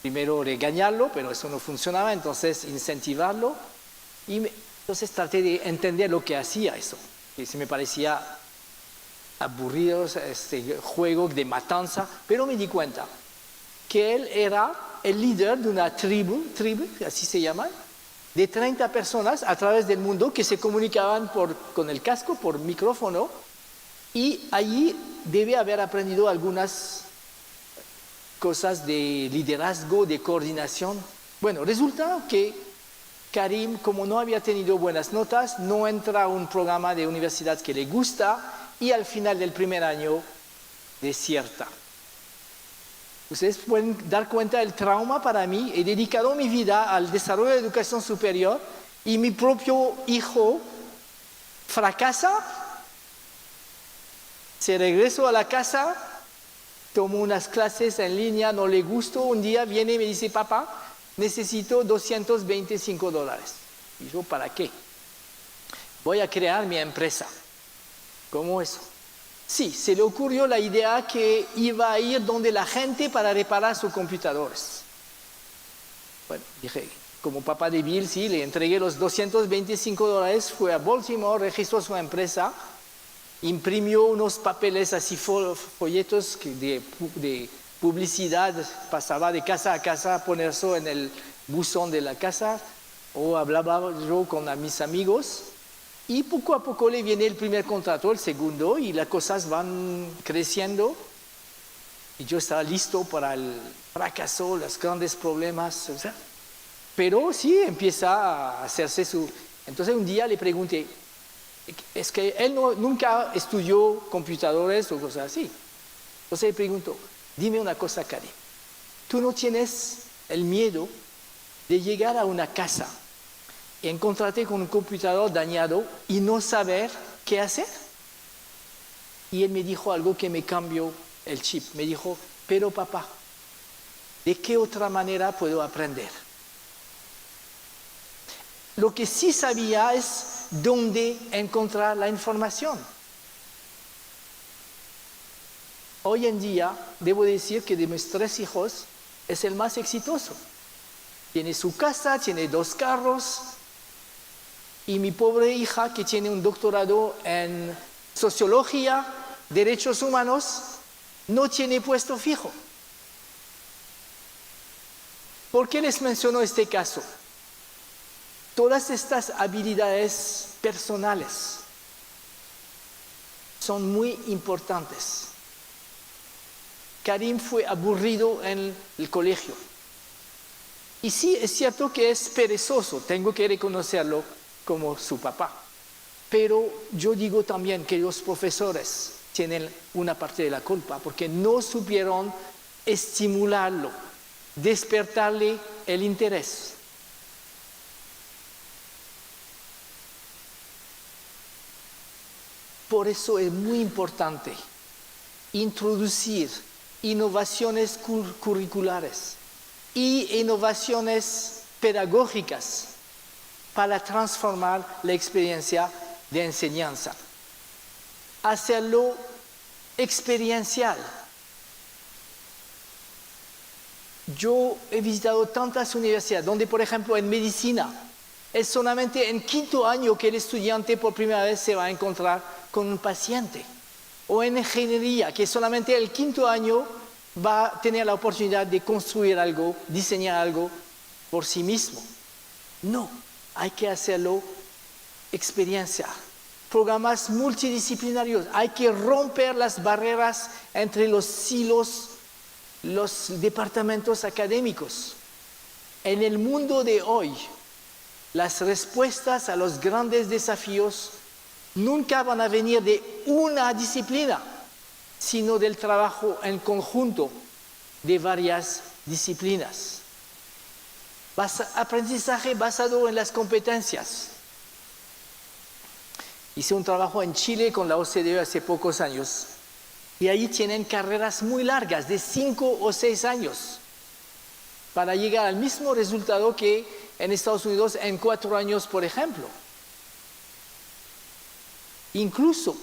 primero regañarlo, pero eso no funcionaba, entonces incentivarlo. Entonces traté de entender lo que hacía eso, que se me parecía aburrido este juego de matanza, pero me di cuenta que él era el líder de una tribu, así se llama, de 30 personas a través del mundo que se comunicaban con el casco, por micrófono, y allí debe haber aprendido algunas cosas de liderazgo, de coordinación. Bueno, resulta que Karim, como no había tenido buenas notas, no entra a un programa de universidad que le gusta y al final del primer año desierta. Ustedes pueden dar cuenta del trauma para mí. He dedicado mi vida al desarrollo de la educación superior y mi propio hijo fracasa. Se regresó a la casa, tomó unas clases en línea, no le gustó. Un día viene y me dice, papá, necesito $225. Y yo, ¿para qué? Voy a crear mi empresa. ¿Cómo eso? Sí, se le ocurrió la idea que iba a ir donde la gente para reparar sus computadores. Bueno, dije, como papá de Bill, sí, le entregué los $225, fue a Baltimore, registró su empresa, imprimió unos papeles así, folletos de publicidad, pasaba de casa a casa a ponerse en el buzón de la casa, o hablaba yo con mis amigos. Y poco a poco le viene el primer contrato, el segundo, y las cosas van creciendo. Y yo estaba listo para el fracaso, los grandes problemas. O sea, pero sí, empieza a hacerse su... Entonces un día le pregunté, es que él nunca estudió computadores o cosas así. Entonces le pregunto, dime una cosa, Karim, ¿tú no tienes el miedo de llegar a una casa y encontrarte con un computador dañado y no saber qué hacer? Y él me dijo algo que me cambió el chip. Me dijo, pero papá, ¿de qué otra manera puedo aprender? Lo que sí sabía es dónde encontrar la información. Hoy en día, debo decir que de mis 3 hijos, es el más exitoso. Tiene su casa, tiene 2 carros, y mi pobre hija, que tiene un doctorado en sociología, derechos humanos, no tiene puesto fijo. ¿Por qué les menciono este caso? Todas estas habilidades personales son muy importantes. Karim fue aburrido en el colegio. Y sí, es cierto que es perezoso, tengo que reconocerlo como su papá. Pero yo digo también que los profesores tienen una parte de la culpa porque no supieron estimularlo, despertarle el interés. Por eso es muy importante introducir innovaciones curriculares y innovaciones pedagógicas para transformar la experiencia de enseñanza. Hacerlo experiencial. Yo he visitado tantas universidades donde, por ejemplo, en medicina, es solamente en 5º año que el estudiante por primera vez se va a encontrar con un paciente. O en ingeniería, que solamente el 5º año va a tener la oportunidad de construir algo, diseñar algo por sí mismo. No, hay que hacerlo experiencia. Programas multidisciplinarios, hay que romper las barreras entre los silos los departamentos académicos. En el mundo de hoy, las respuestas a los grandes desafíos nunca van a venir de una disciplina, sino del trabajo en conjunto de varias disciplinas. Aprendizaje basado en las competencias. Hice un trabajo en Chile con la OCDE hace pocos años y ahí tienen carreras muy largas, de 5 o 6 años, para llegar al mismo resultado que en Estados Unidos en 4 años, por ejemplo. Incluso,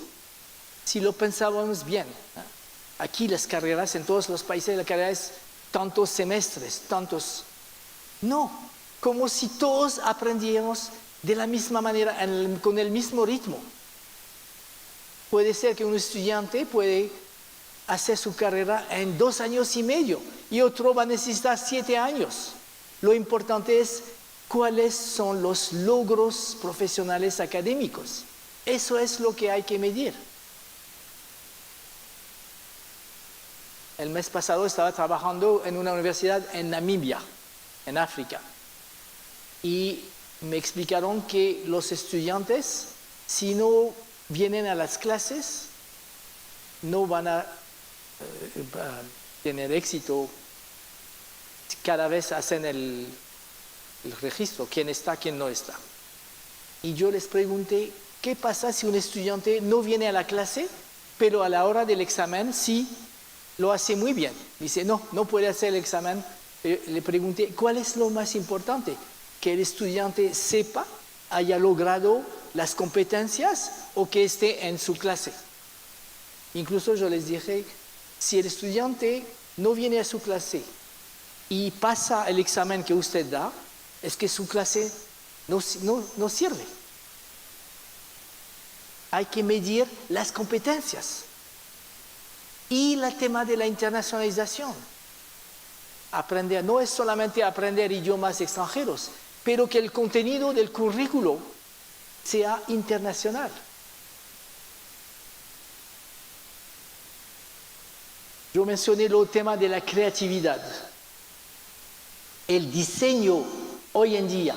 si lo pensábamos bien, aquí las carreras, en todos los países la carrera es tantos semestres, tantos... No, como si todos aprendiéramos de la misma manera, con el mismo ritmo. Puede ser que un estudiante puede hacer su carrera en 2 años y medio y otro va a necesitar 7 años. Lo importante es cuáles son los logros profesionales académicos. Eso es lo que hay que medir. El mes pasado estaba trabajando en una universidad en Namibia, en África, y me explicaron que los estudiantes, si no vienen a las clases, no van a tener éxito. Cada vez hacen el registro, quién está, quién no está. Y yo les pregunté, ¿qué pasa si un estudiante no viene a la clase, pero a la hora del examen sí lo hace muy bien? Dice, no puede hacer el examen. Le pregunté, ¿cuál es lo más importante? ¿Que el estudiante sepa, haya logrado las competencias o que esté en su clase? Incluso yo les dije, si el estudiante no viene a su clase y pasa el examen que usted da, es que su clase no sirve. Hay que medir las competencias. Y el tema de la internacionalización. Aprender, no es solamente aprender idiomas extranjeros, pero que el contenido del currículo sea internacional. Yo mencioné el tema de la creatividad. El diseño hoy en día,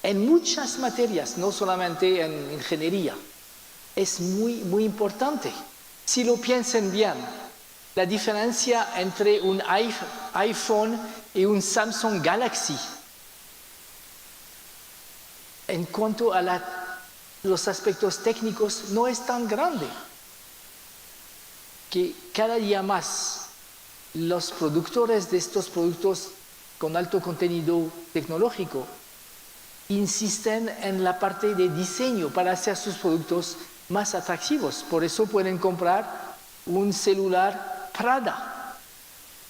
en muchas materias, no solamente en ingeniería, es muy, muy importante. Si lo piensan bien, la diferencia entre un iPhone y un Samsung Galaxy en cuanto a los aspectos técnicos no es tan grande, que cada día más los productores de estos productos con alto contenido tecnológico insisten en la parte de diseño para hacer sus productos más atractivos. Por eso pueden comprar un celular Prada,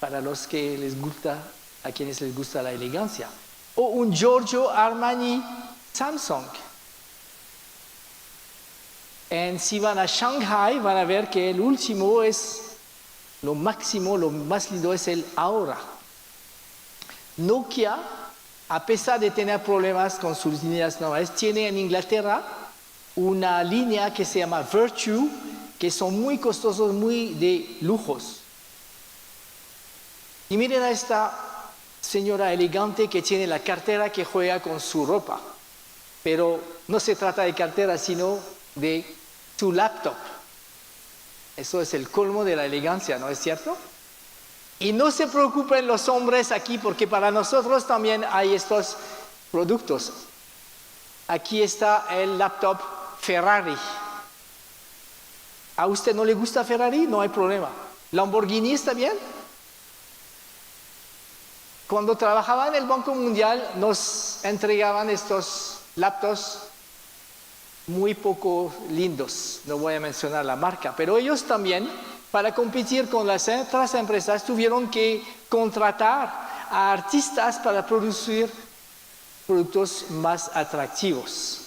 para los que les gusta, a quienes les gusta la elegancia, o un Giorgio Armani Samsung. Si van a Shanghai van a ver que el último es lo máximo, lo más lindo es el Aura. Nokia, a pesar de tener problemas con sus líneas nuevas, tiene en Inglaterra una línea que se llama Virtue, que son muy costosos, muy de lujos. Y miren a esta señora elegante que tiene la cartera que juega con su ropa. Pero no se trata de cartera, sino de su laptop. Eso es el colmo de la elegancia, ¿no es cierto? Y no se preocupen los hombres aquí, porque para nosotros también hay estos productos. Aquí está el laptop Ferrari. ¿A usted no le gusta Ferrari? No hay problema. ¿Lamborghini está bien? Cuando trabajaba en el Banco Mundial nos entregaban estos laptops muy poco lindos, no voy a mencionar la marca, pero ellos también, para competir con las otras empresas, tuvieron que contratar a artistas para producir productos más atractivos.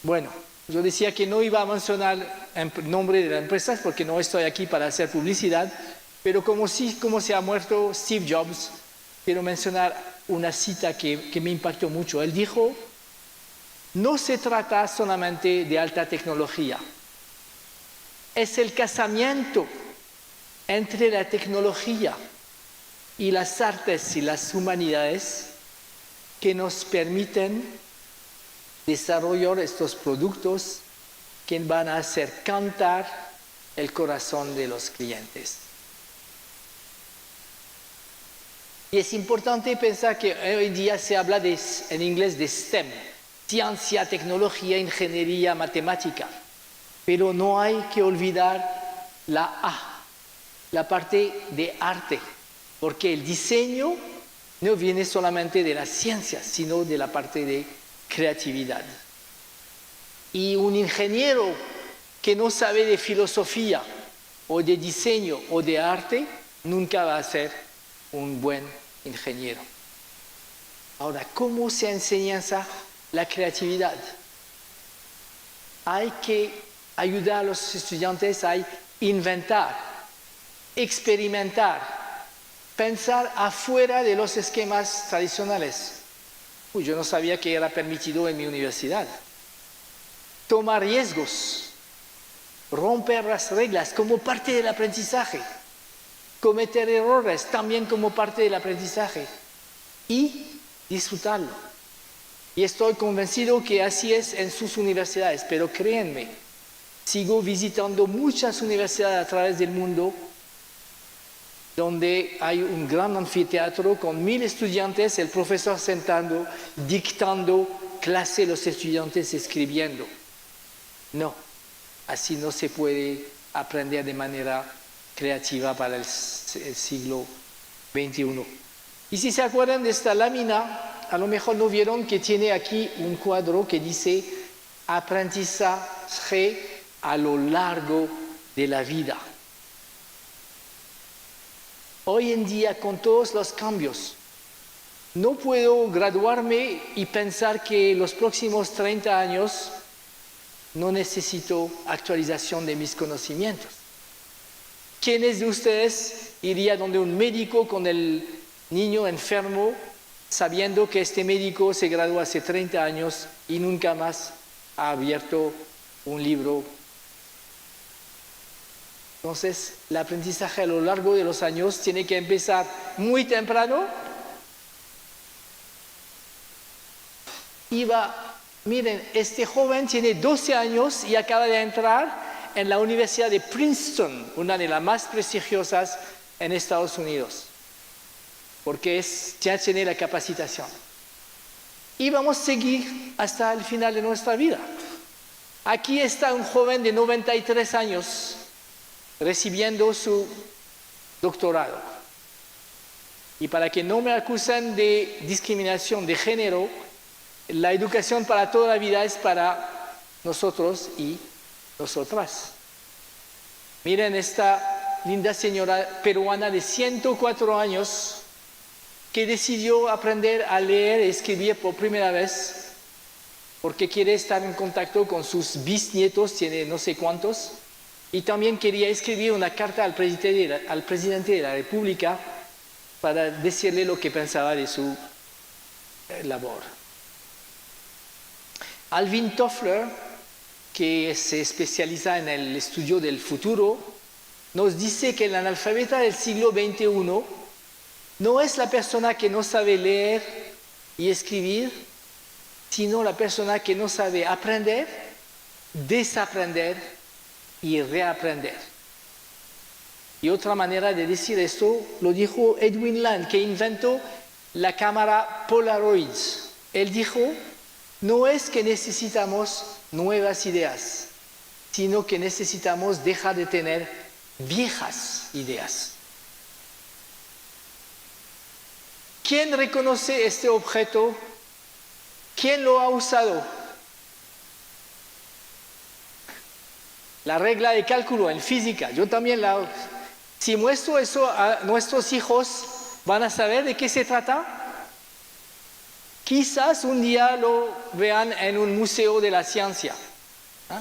Bueno, yo decía que no iba a mencionar el nombre de las empresas porque no estoy aquí para hacer publicidad, pero como se ha muerto Steve Jobs, quiero mencionar una cita que me impactó mucho. Él dijo, no se trata solamente de alta tecnología, es el casamiento entre la tecnología y las artes y las humanidades que nos permiten desarrollar estos productos que van a hacer cantar el corazón de los clientes. Y es importante pensar que hoy día se habla en inglés de STEM, ciencia, tecnología, ingeniería, matemática, pero no hay que olvidar la A, la parte de arte, porque el diseño no viene solamente de la ciencia, sino de la parte de creatividad. Y un ingeniero que no sabe de filosofía o de diseño o de arte, nunca va a ser un buen ingeniero. Ahora, ¿cómo se enseña la creatividad? Hay que ayudar a los estudiantes a inventar, experimentar, pensar afuera de los esquemas tradicionales. Yo no sabía que era permitido en mi universidad. Tomar riesgos, romper las reglas como parte del aprendizaje, cometer errores también como parte del aprendizaje y disfrutarlo. Y estoy convencido que así es en sus universidades, pero créanme, sigo visitando muchas universidades a través del mundo donde hay un gran anfiteatro con 1000 estudiantes, el profesor sentando, dictando clase, los estudiantes escribiendo. No, así no se puede aprender de manera creativa para el siglo XXI. Y si se acuerdan de esta lámina, a lo mejor no vieron que tiene aquí un cuadro que dice aprendizaje a lo largo de la vida. Hoy en día, con todos los cambios, no puedo graduarme y pensar que los próximos 30 años no necesito actualización de mis conocimientos. ¿Quiénes de ustedes iría donde un médico con el niño enfermo sabiendo que este médico se graduó hace 30 años y nunca más ha abierto un libro? Entonces, el aprendizaje a lo largo de los años tiene que empezar muy temprano. Miren, este joven tiene 12 años y acaba de entrar en la Universidad de Princeton, una de las más prestigiosas en Estados Unidos, porque ya tiene la capacitación. Y vamos a seguir hasta el final de nuestra vida. Aquí está un joven de 93 años recibiendo su doctorado. Y para que no me acusen de discriminación de género, la educación para toda la vida es para nosotros y nosotras. Miren esta linda señora peruana de 104 años que decidió aprender a leer y escribir por primera vez porque quiere estar en contacto con sus bisnietos, tiene no sé cuántos, y también quería escribir una carta al presidente de la República para decirle lo que pensaba de su labor. Alvin Toffler, que se especializa en el estudio del futuro, nos dice que el analfabeta del siglo XXI no es la persona que no sabe leer y escribir, sino la persona que no sabe aprender, desaprender y reaprender. Y otra manera de decir esto lo dijo Edwin Land, que inventó la cámara Polaroid. Él dijo: no es que necesitamos nuevas ideas, sino que necesitamos dejar de tener viejas ideas. ¿Quién reconoce este objeto? ¿Quién lo ha usado? La regla de cálculo en física, yo también la uso. Si muestro eso a nuestros hijos, ¿van a saber de qué se trata? Quizás un día lo vean en un museo de la ciencia, ¿eh?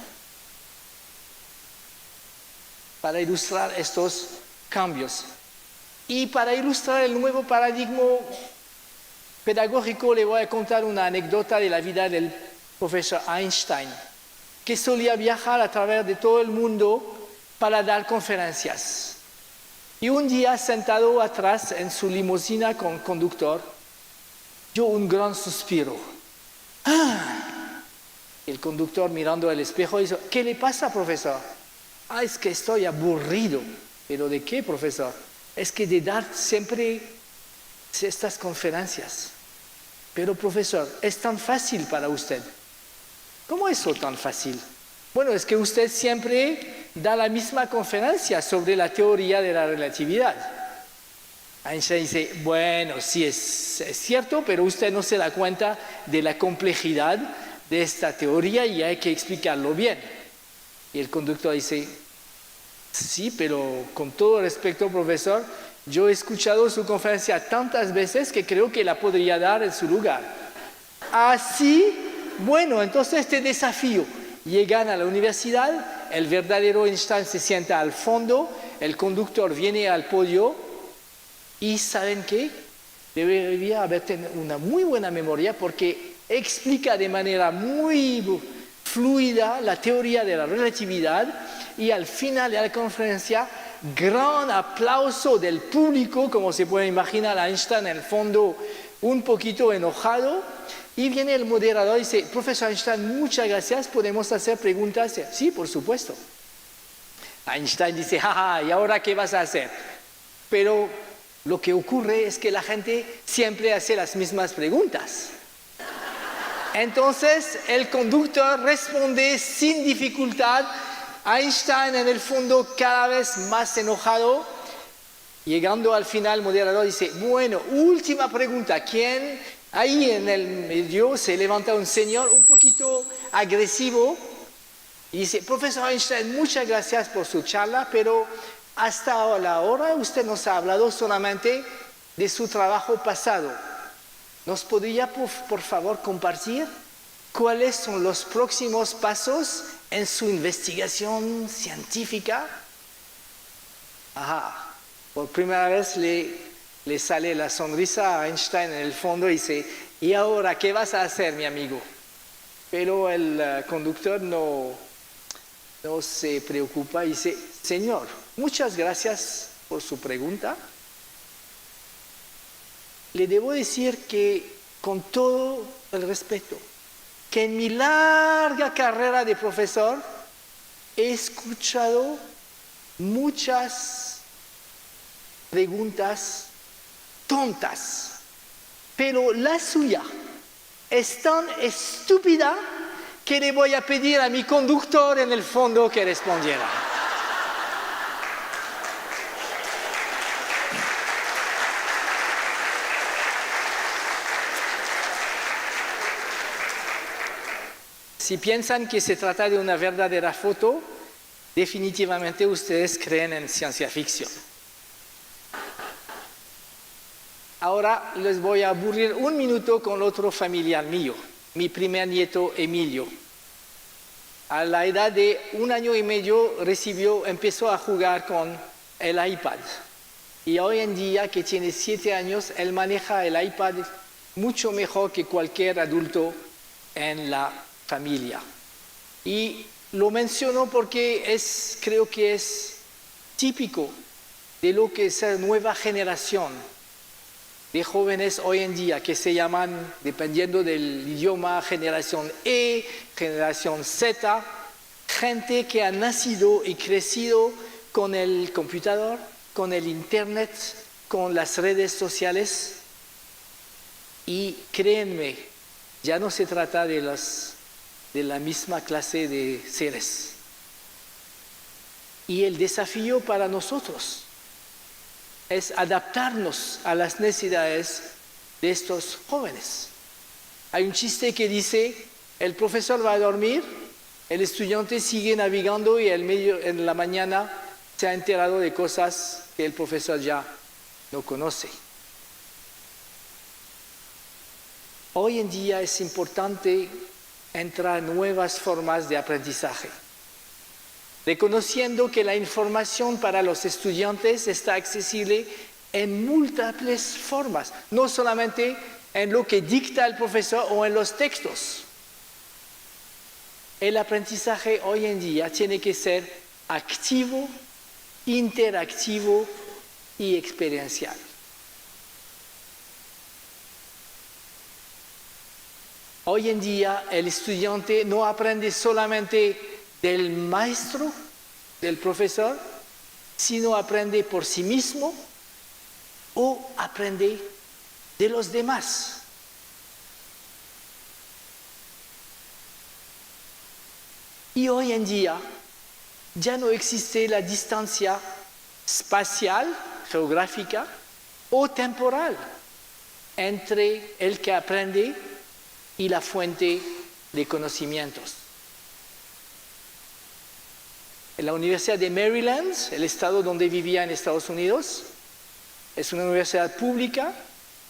Para ilustrar estos cambios. Y para ilustrar el nuevo paradigma pedagógico, le voy a contar una anécdota de la vida del profesor Einstein, que solía viajar a través de todo el mundo para dar conferencias. Y un día, sentado atrás en su limusina con conductor, yo un gran suspiro. ¡Ah! El conductor mirando al espejo dice, ¿qué le pasa, profesor? Es que estoy aburrido. ¿Pero de qué, profesor? Es que de dar siempre estas conferencias. Pero, profesor, es tan fácil para usted. ¿Cómo es eso tan fácil? Bueno, es que usted siempre da la misma conferencia sobre la teoría de la relatividad. Einstein dice, bueno, sí es cierto, pero usted no se da cuenta de la complejidad de esta teoría y hay que explicarlo bien. Y el conductor dice, sí, pero con todo respeto, profesor, yo he escuchado su conferencia tantas veces que creo que la podría dar en su lugar. Así, bueno, entonces te desafío. Llegan a la universidad, el verdadero Einstein se sienta al fondo, el conductor viene al podio y ¿saben qué? Debería haber tenido una muy buena memoria porque explica de manera muy fluida la teoría de la relatividad y al final de la conferencia, gran aplauso del público, como se puede imaginar, Einstein en el fondo un poquito enojado. Y viene el moderador y dice, profesor Einstein, muchas gracias, ¿podemos hacer preguntas? Sí, por supuesto. Einstein dice, jaja, ¿y ahora qué vas a hacer? Pero lo que ocurre es que la gente siempre hace las mismas preguntas. Entonces el conductor responde sin dificultad, Einstein en el fondo cada vez más enojado. Llegando al final, el moderador dice, bueno, última pregunta, ¿quién? Ahí en el medio se levanta un señor un poquito agresivo y dice, profesor Einstein, muchas gracias por su charla, pero hasta la hora usted nos ha hablado solamente de su trabajo pasado. ¿Nos podría, por favor, compartir cuáles son los próximos pasos en su investigación científica? Ajá, por primera vez le sale la sonrisa a Einstein en el fondo y dice, ¿y ahora qué vas a hacer, mi amigo? Pero el conductor no se preocupa y dice, señor, muchas gracias por su pregunta. Le debo decir que, con todo el respeto, que en mi larga carrera de profesor he escuchado muchas preguntas tontas, pero la suya es tan estúpida que le voy a pedir a mi conductor en el fondo que respondiera. Si piensan que se trata de una verdadera foto, definitivamente ustedes creen en ciencia ficción. Ahora les voy a aburrir un minuto con otro familiar mío, mi primer nieto Emilio. A la edad de 1 año y medio empezó a jugar con el iPad. Y hoy en día, que tiene 7 años, él maneja el iPad mucho mejor que cualquier adulto en la familia. Y lo menciono porque creo que es típico de lo que es la nueva generación de jóvenes hoy en día, que se llaman, dependiendo del idioma, generación E, generación Z, gente que ha nacido y crecido con el computador, con el internet, con las redes sociales. Y créanme, ya no se trata de la misma clase de seres. Y el desafío para nosotros es adaptarnos a las necesidades de estos jóvenes. Hay un chiste que dice, el profesor va a dormir, el estudiante sigue navegando y en la mañana se ha enterado de cosas que el profesor ya no conoce. Hoy en día es importante entrar en nuevas formas de aprendizaje, reconociendo que la información para los estudiantes está accesible en múltiples formas, no solamente en lo que dicta el profesor o en los textos. El aprendizaje hoy en día tiene que ser activo, interactivo y experiencial. Hoy en día el estudiante no aprende solamente del maestro, del profesor, sino aprende por sí mismo o aprende de los demás. Y hoy en día ya no existe la distancia espacial, geográfica o temporal entre el que aprende y la fuente de conocimientos. En la Universidad de Maryland, el estado donde vivía en Estados Unidos, es una universidad pública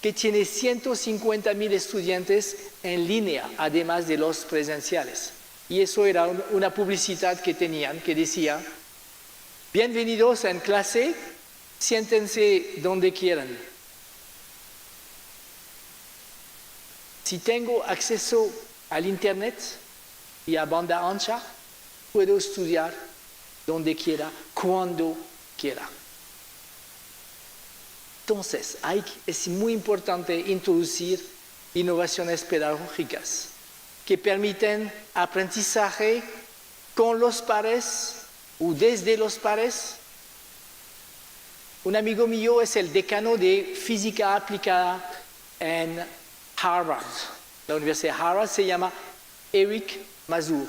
que tiene 150,000 estudiantes en línea, además de los presenciales. Y eso era una publicidad que tenían, que decía: bienvenidos en clase, siéntense donde quieran. Si tengo acceso al internet y a banda ancha, puedo estudiar donde quiera, cuando quiera. Entonces, es muy importante introducir innovaciones pedagógicas que permiten aprendizaje con los pares o desde los pares. Un amigo mío es el decano de física aplicada en Harvard. La Universidad de Harvard se llama Eric Mazur.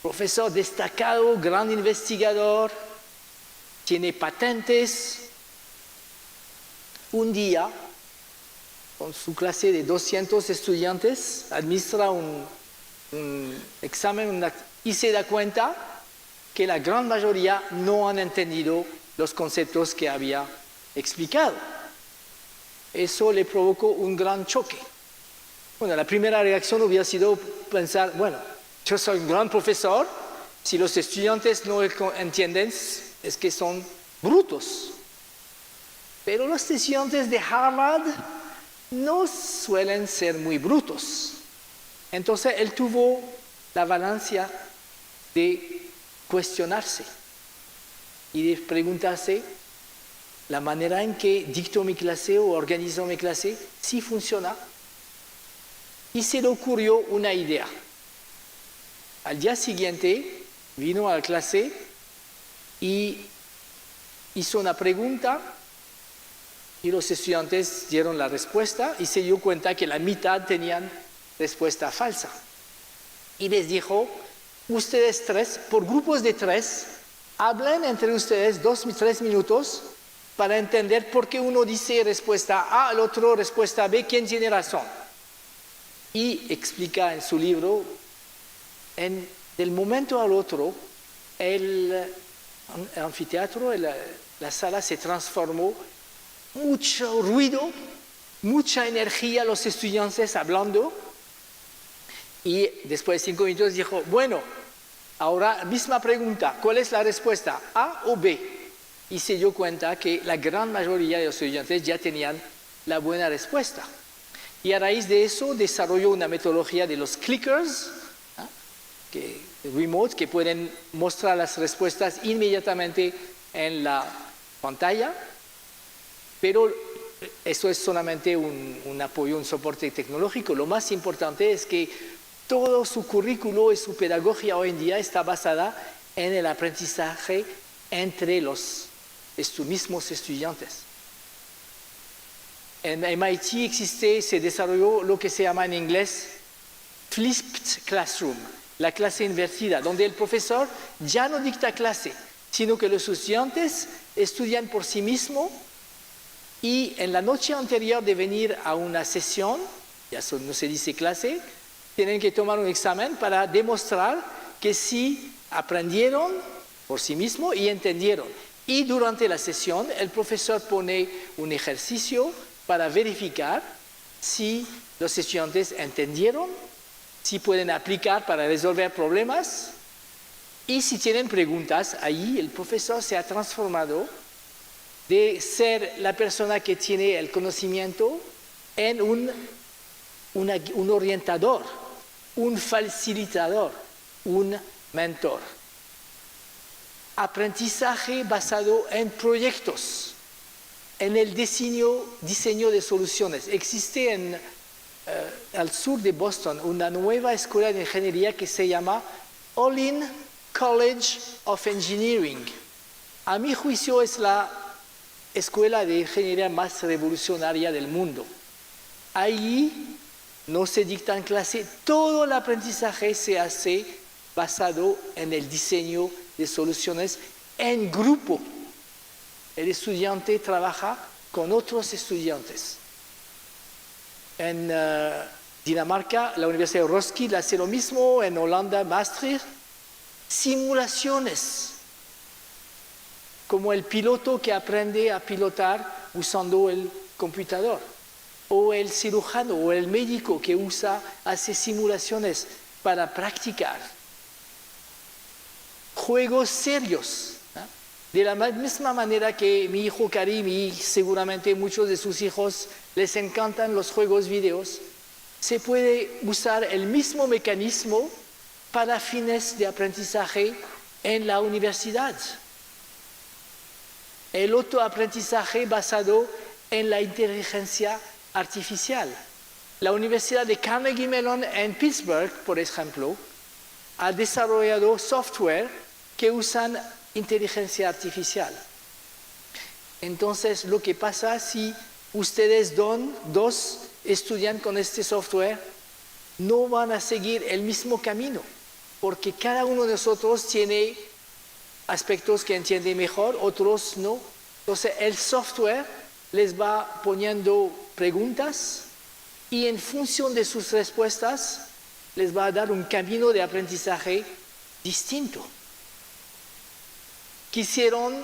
Profesor destacado, gran investigador, tiene patentes. Un día, con su clase de 200 estudiantes, administra un examen y se da cuenta que la gran mayoría no han entendido los conceptos que había explicado. Eso le provocó un gran choque. Bueno, la primera reacción hubiera sido pensar, bueno, yo soy un gran profesor, si los estudiantes no entienden, es que son brutos. Pero los estudiantes de Harvard no suelen ser muy brutos. Entonces él tuvo la valencia de cuestionarse y de preguntarse: la manera en que dicto mi clase o organizo mi clase, ¿sí funciona? Y se le ocurrió una idea. Al día siguiente vino a la clase y hizo una pregunta y los estudiantes dieron la respuesta y se dio cuenta que la mitad tenían respuesta falsa. Y les dijo: ustedes tres, por grupos de tres, hablen entre ustedes 2-3 minutos para entender por qué uno dice respuesta A, el otro respuesta B, quién tiene razón. Y explica en su libro, del momento al otro, el anfiteatro, la sala se transformó, mucho ruido, mucha energía, los estudiantes hablando, y después de 5 minutos dijo: bueno, ahora misma pregunta, ¿cuál es la respuesta? ¿A o B? Y se dio cuenta que la gran mayoría de los estudiantes ya tenían la buena respuesta. Y a raíz de eso desarrolló una metodología de los clickers, remote, que pueden mostrar las respuestas inmediatamente en la pantalla, pero eso es solamente un apoyo, un soporte tecnológico. Lo más importante es que todo su currículo y su pedagogía hoy en día está basada en el aprendizaje entre los mismos estudiantes. En MIT se desarrolló lo que se llama en inglés Flipped Classroom, la clase invertida, donde el profesor ya no dicta clase, sino que los estudiantes estudian por sí mismos y en la noche anterior de venir a una sesión, ya no se dice clase, tienen que tomar un examen para demostrar que sí aprendieron por sí mismos y entendieron. Y durante la sesión el profesor pone un ejercicio para verificar si los estudiantes entendieron, si pueden aplicar para resolver problemas y si tienen preguntas. Ahí el profesor se ha transformado de ser la persona que tiene el conocimiento en un orientador, un facilitador, un mentor. aprendizaje basado en proyectos, en el diseño de soluciones. Existe al sur de Boston una nueva escuela de ingeniería que se llama Olin College of Engineering. A mi juicio es la escuela de ingeniería más revolucionaria del mundo. Allí no se dictan clases, todo el aprendizaje se hace basado en el diseño de soluciones en grupo. El estudiante trabaja con otros estudiantes. En Dinamarca, la Universidad de Roskilde hace lo mismo, en Holanda, Maastricht. Simulaciones, como el piloto que aprende a pilotar usando el computador, o el cirujano o el médico que hace simulaciones para practicar. Juegos serios. De la misma manera que mi hijo Karim y seguramente muchos de sus hijos les encantan los juegos videos, se puede usar el mismo mecanismo para fines de aprendizaje en la universidad. El otro aprendizaje basado en la inteligencia artificial. La Universidad de Carnegie Mellon en Pittsburgh, por ejemplo, ha desarrollado software que usan inteligencia artificial. Entonces, lo que pasa si ustedes dos estudian con este software, no van a seguir el mismo camino, porque cada uno de nosotros tiene aspectos que entiende mejor, otros no. Entonces, el software les va poniendo preguntas y en función de sus respuestas les va a dar un camino de aprendizaje distinto. Quisieron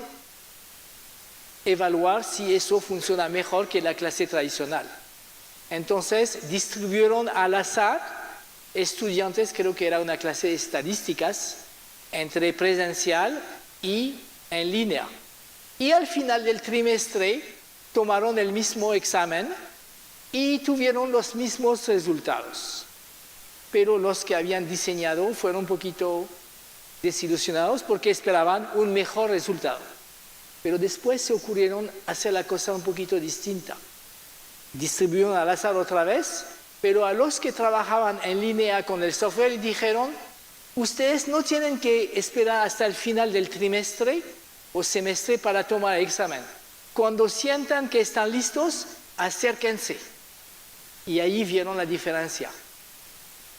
evaluar si eso funciona mejor que la clase tradicional. Entonces, distribuyeron al azar estudiantes, creo que era una clase de estadísticas, entre presencial y en línea. Y al final del trimestre tomaron el mismo examen y tuvieron los mismos resultados. Pero los que habían diseñado fueron un poquito desilusionados porque esperaban un mejor resultado. Pero después se ocurrieron hacer la cosa un poquito distinta. Distribuyeron al azar otra vez, pero a los que trabajaban en línea con el software dijeron, ustedes no tienen que esperar hasta el final del trimestre o semestre para tomar el examen. Cuando sientan que están listos, acérquense. Y ahí vieron la diferencia,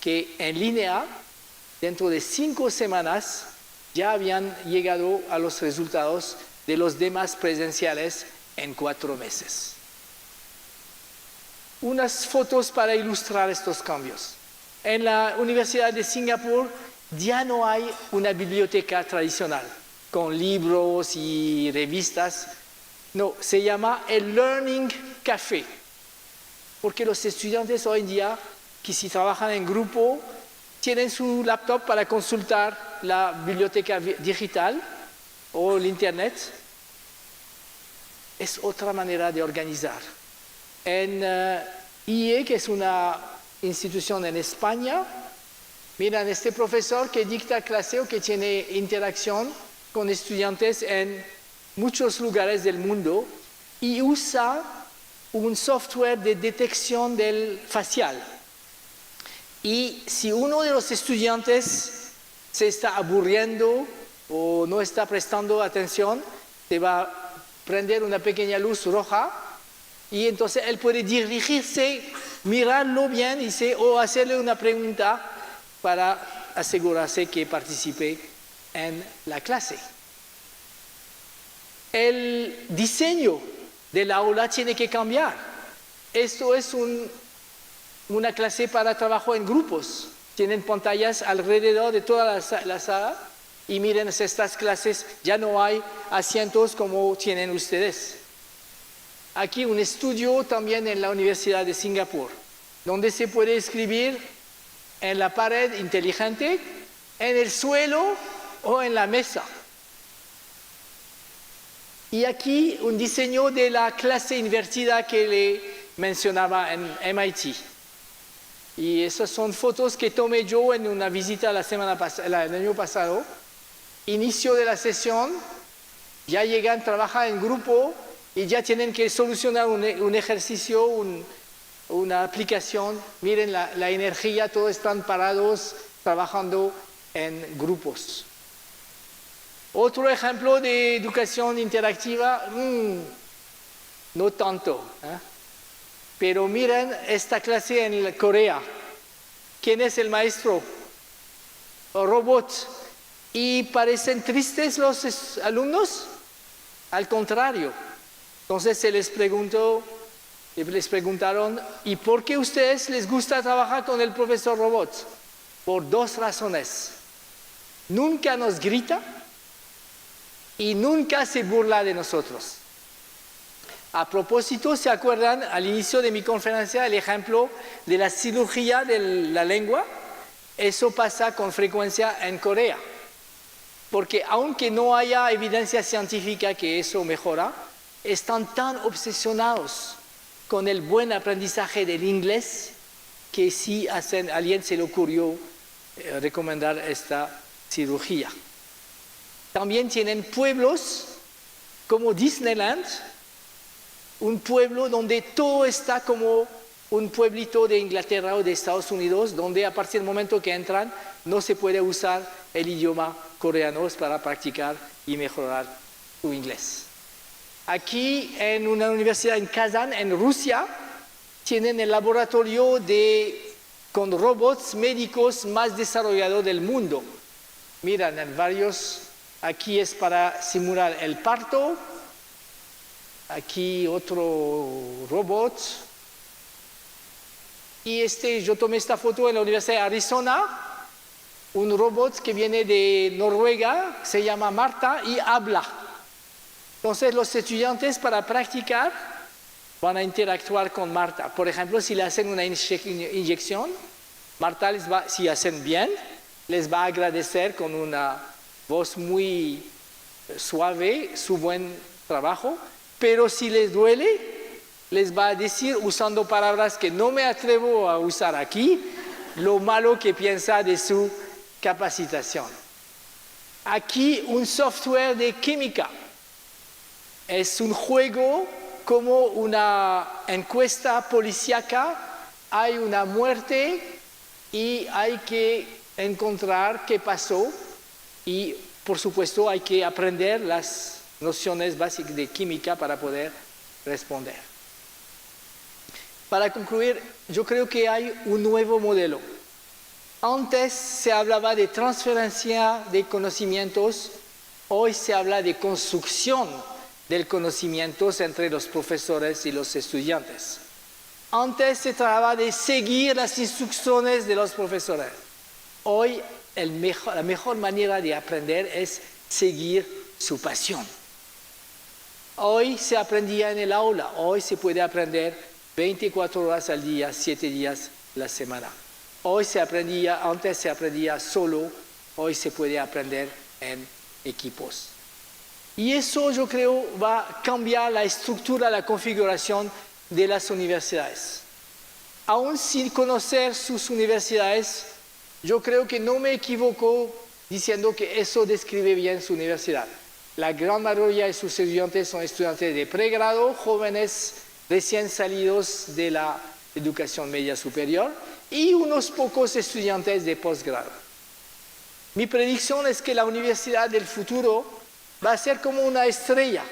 que en línea, dentro de 5 semanas, ya habían llegado a los resultados de los demás presenciales en 4 meses. Unas fotos para ilustrar estos cambios. En la Universidad de Singapur ya no hay una biblioteca tradicional con libros y revistas. No, se llama el Learning Café. Porque los estudiantes hoy en día, que si trabajan en grupo, tienen su laptop para consultar la biblioteca digital o el internet. Es otra manera de organizar. En IE, que es una institución en España, miran este profesor que dicta clase o que tiene interacción con estudiantes en muchos lugares del mundo y usa un software de detección del facial. Y si uno de los estudiantes se está aburriendo o no está prestando atención, te va a prender una pequeña luz roja y entonces él puede dirigirse, mirarlo bien o hacerle una pregunta para asegurarse que participe en la clase. El diseño del aula tiene que cambiar. Esto es una clase para trabajo en grupos. Tienen pantallas alrededor de toda la sala y miren estas clases, ya no hay asientos como tienen ustedes. Aquí un estudio también en la Universidad de Singapur, donde se puede escribir en la pared inteligente, en el suelo o en la mesa. Y aquí un diseño de la clase invertida que le mencionaba en MIT. Y esas son fotos que tomé yo en una visita el año pasado. inicio de la sesión, ya llegan, trabajan en grupo y ya tienen que solucionar un ejercicio, una aplicación. Miren la energía, todos están parados trabajando en grupos. Otro ejemplo de educación interactiva, no tanto, pero miren esta clase en Corea. ¿Quién es el maestro? Robots. ¿Y parecen tristes los alumnos? Al contrario. Entonces les preguntaron, ¿y por qué a ustedes les gusta trabajar con el profesor robot? Por dos razones. Nunca nos grita y nunca se burla de nosotros. A propósito, ¿se acuerdan al inicio de mi conferencia el ejemplo de la cirugía de la lengua? Eso pasa con frecuencia en Corea. Porque aunque no haya evidencia científica que eso mejora, están tan obsesionados con el buen aprendizaje del inglés que sí a alguien se le ocurrió recomendar esta cirugía. También tienen pueblos como Disneyland, un pueblo donde todo está como un pueblito de Inglaterra o de Estados Unidos, donde a partir del momento que entran no se puede usar el idioma coreano para practicar y mejorar su inglés. Aquí en una universidad en Kazán, en Rusia, tienen el laboratorio con robots médicos más desarrollado del mundo. Miran, en varios, aquí es para simular el parto, aquí otro robot. Y yo tomé esta foto en la Universidad de Arizona, un robot que viene de Noruega, se llama Marta y habla. Entonces los estudiantes para practicar van a interactuar con Marta. Por ejemplo, si le hacen una inyección, Marta si hacen bien, les va a agradecer con una voz muy suave su buen trabajo, pero si les duele, les va a decir, usando palabras que no me atrevo a usar aquí, lo malo que piensa de su capacitación. Aquí un software de química. Es un juego como una encuesta policíaca. Hay una muerte y hay que encontrar qué pasó y por supuesto hay que aprender las nociones básicas de química para poder responder. Para concluir, yo creo que hay un nuevo modelo. Antes se hablaba de transferencia de conocimientos, hoy se habla de construcción del conocimiento entre los profesores y los estudiantes. Antes se trataba de seguir las instrucciones de los profesores. Hoy la mejor manera de aprender es seguir su pasión. Hoy se aprendía en el aula, hoy se puede aprender 24 horas al día, 7 días a la semana. Antes se aprendía solo, hoy se puede aprender en equipos. Y eso yo creo va a cambiar la estructura, la configuración de las universidades. Aún sin conocer sus universidades, yo creo que no me equivoco diciendo que eso describe bien su universidad. La gran mayoría de sus estudiantes son estudiantes de pregrado, jóvenes recién salidos de la educación media superior y unos pocos estudiantes de posgrado. Mi predicción es que la universidad del futuro va a ser como una estrella,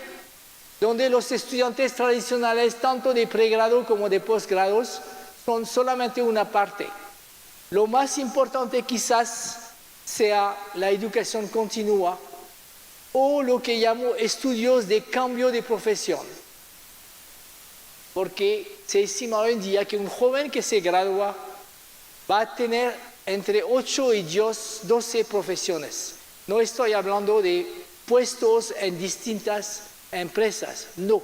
donde los estudiantes tradicionales, tanto de pregrado como de posgrados, son solamente una parte. Lo más importante quizás sea la educación continua o lo que llamo estudios de cambio de profesión. Porque se estima hoy en día que un joven que se gradúa va a tener entre 8 y 12 profesiones. No estoy hablando de puestos en distintas empresas, no.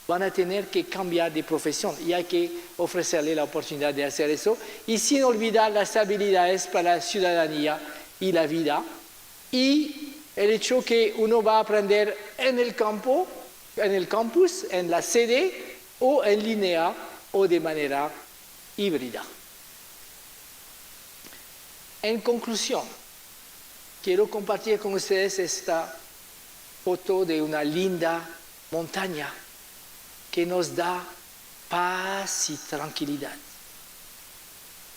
Van a tener que cambiar de profesión y hay que ofrecerle la oportunidad de hacer eso y sin olvidar las habilidades para la ciudadanía y la vida y el hecho que uno va a aprender en el campo, en el campus, en la sede o en línea o de manera híbrida. En conclusión, quiero compartir con ustedes esta foto de una linda montaña que nos da paz y tranquilidad.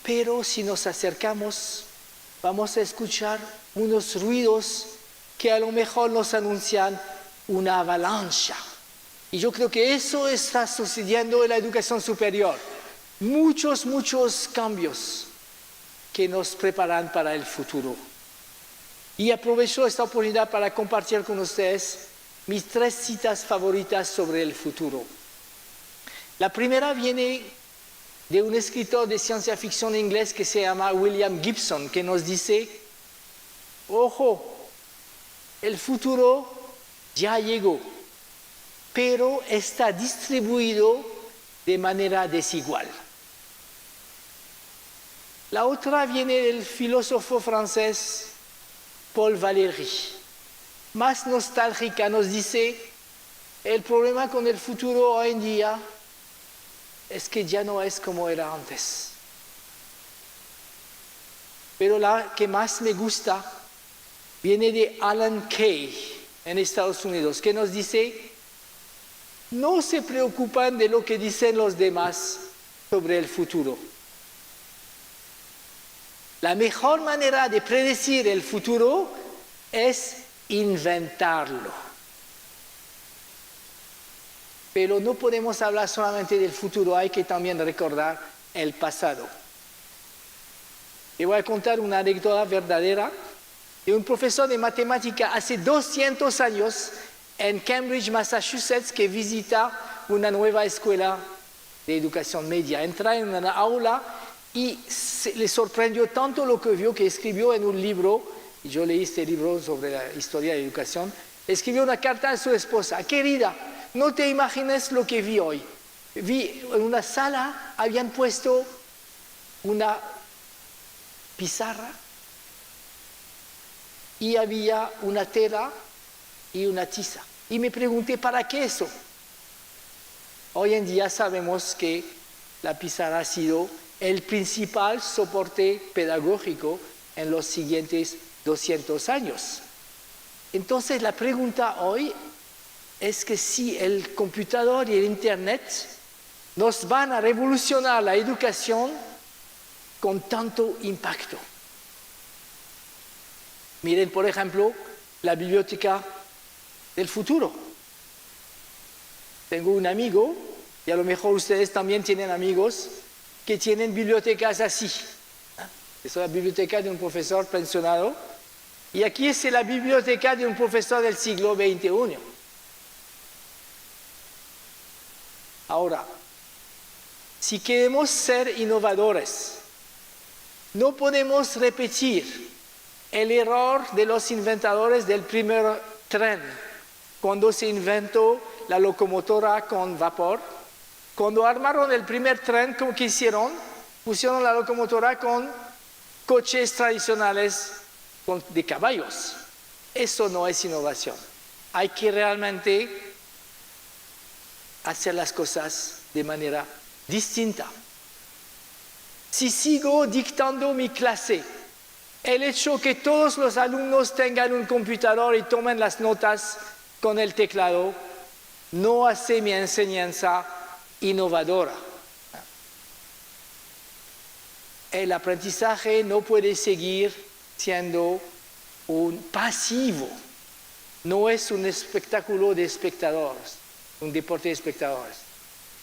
Pero si nos acercamos, vamos a escuchar unos ruidos que a lo mejor nos anuncian una avalancha. Y yo creo que eso está sucediendo en la educación superior. Muchos cambios que nos preparan para el futuro. Y aprovecho esta oportunidad para compartir con ustedes mis 3 citas favoritas sobre el futuro. La primera viene de un escritor de ciencia ficción inglés que se llama William Gibson, que nos dice, ojo, el futuro ya llegó, pero está distribuido de manera desigual. La otra viene del filósofo francés Paul Valéry. Más nostálgica, nos dice, el problema con el futuro hoy en día es que ya no es como era antes. Pero la que más me gusta viene de Alan Kay en Estados Unidos, que nos dice, no se preocupan de lo que dicen los demás sobre el futuro. La mejor manera de predecir el futuro es inventarlo. Pero no podemos hablar solamente del futuro, hay que también recordar el pasado. Le voy a contar una anécdota verdadera de un profesor de matemática hace 200 años en Cambridge, Massachusetts, que visita una nueva escuela de educación media. Entra en una aula y le sorprendió tanto lo que vio que escribió en un libro, y yo leí este libro sobre la historia de la educación, escribió una carta a su esposa, querida, no te imagines lo que vi hoy. Vi en una sala, habían puesto una pizarra y había una tela y una tiza. Y me pregunté, ¿para qué eso? Hoy en día sabemos que la pizarra ha sido el principal soporte pedagógico en los siguientes 200 años. Entonces la pregunta hoy es que si el computador y el Internet nos van a revolucionar la educación con tanto impacto. Miren, por ejemplo, la biblioteca del futuro. Tengo un amigo, y a lo mejor ustedes también tienen amigos, que tienen bibliotecas así. Es la biblioteca de un profesor pensionado, y aquí es la biblioteca de un profesor del siglo XXI. Ahora, si queremos ser innovadores, no podemos repetir el error de los inventadores del primer tren, cuando se inventó la locomotora con vapor. Cuando armaron el primer tren, ¿cómo que hicieron? Pusieron la locomotora con coches tradicionales de caballos. Eso no es innovación. Hay que realmente hacer las cosas de manera distinta. Si sigo dictando mi clase, el hecho que todos los alumnos tengan un computador y tomen las notas con el teclado no hace mi enseñanza innovadora. El aprendizaje no puede seguir siendo un pasivo, no es un espectáculo de espectadores, un deporte de espectadores.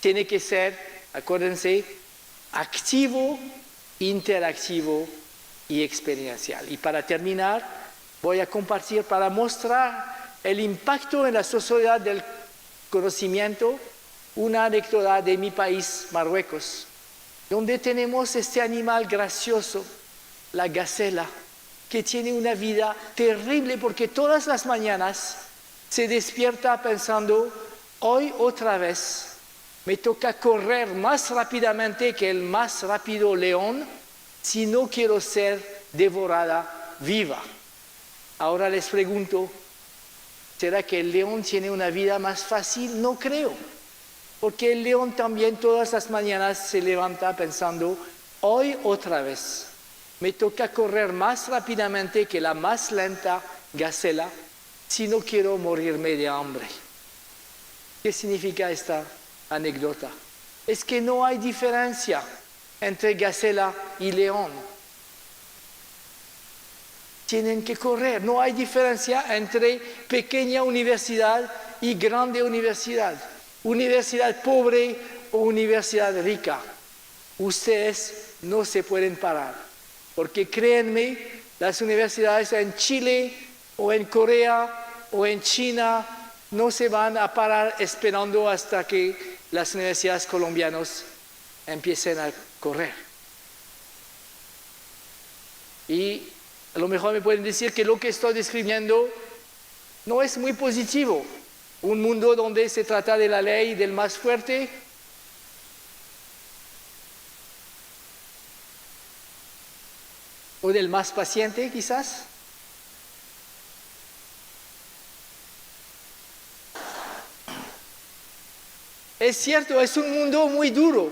Tiene que ser, acuérdense, activo, interactivo y experiencial. Y para terminar, voy a compartir para mostrar el impacto en la sociedad del conocimiento, una anécdota de mi país, Marruecos, donde tenemos este animal gracioso, la gacela, que tiene una vida terrible porque todas las mañanas se despierta pensando, hoy otra vez me toca correr más rápidamente que el más rápido león si no quiero ser devorada viva. Ahora les pregunto, ¿será que el león tiene una vida más fácil? No creo, porque el león también todas las mañanas se levanta pensando, hoy otra vez me toca correr más rápidamente que la más lenta gacela si no quiero morirme de hambre. ¿Qué significa esta anécdota? Es que no hay diferencia entre gacela y león. Tienen que correr. No hay diferencia entre pequeña universidad y grande universidad. Universidad pobre o universidad rica. Ustedes no se pueden parar. Porque créanme, las universidades en Chile o en Corea o en China no se van a parar esperando hasta que las universidades colombianas empiecen a correr. Y a lo mejor me pueden decir que lo que estoy describiendo no es muy positivo. Un mundo donde se trata de la ley del más fuerte. O del más paciente, quizás. Es cierto, es un mundo muy duro,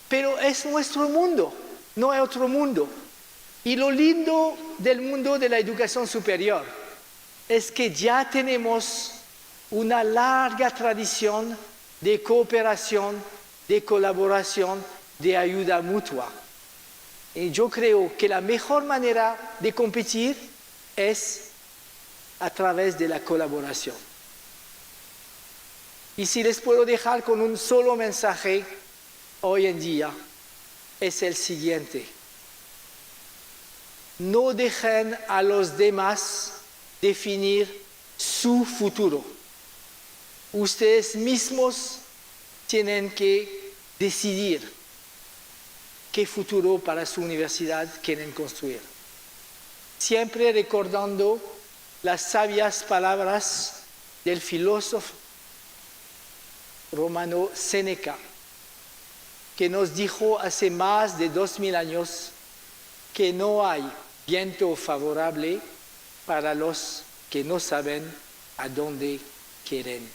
pero es nuestro mundo, no hay otro mundo. Y lo lindo del mundo de la educación superior es que ya tenemos una larga tradición de cooperación, de colaboración, de ayuda mutua. Y yo creo que la mejor manera de competir es a través de la colaboración. Y si les puedo dejar con un solo mensaje hoy en día, es el siguiente. No dejen a los demás definir su futuro. Ustedes mismos tienen que decidir qué futuro para su universidad quieren construir. Siempre recordando las sabias palabras del filósofo romano Séneca, que nos dijo hace más de 2000 años que no hay viento favorable para los que no saben a dónde quieren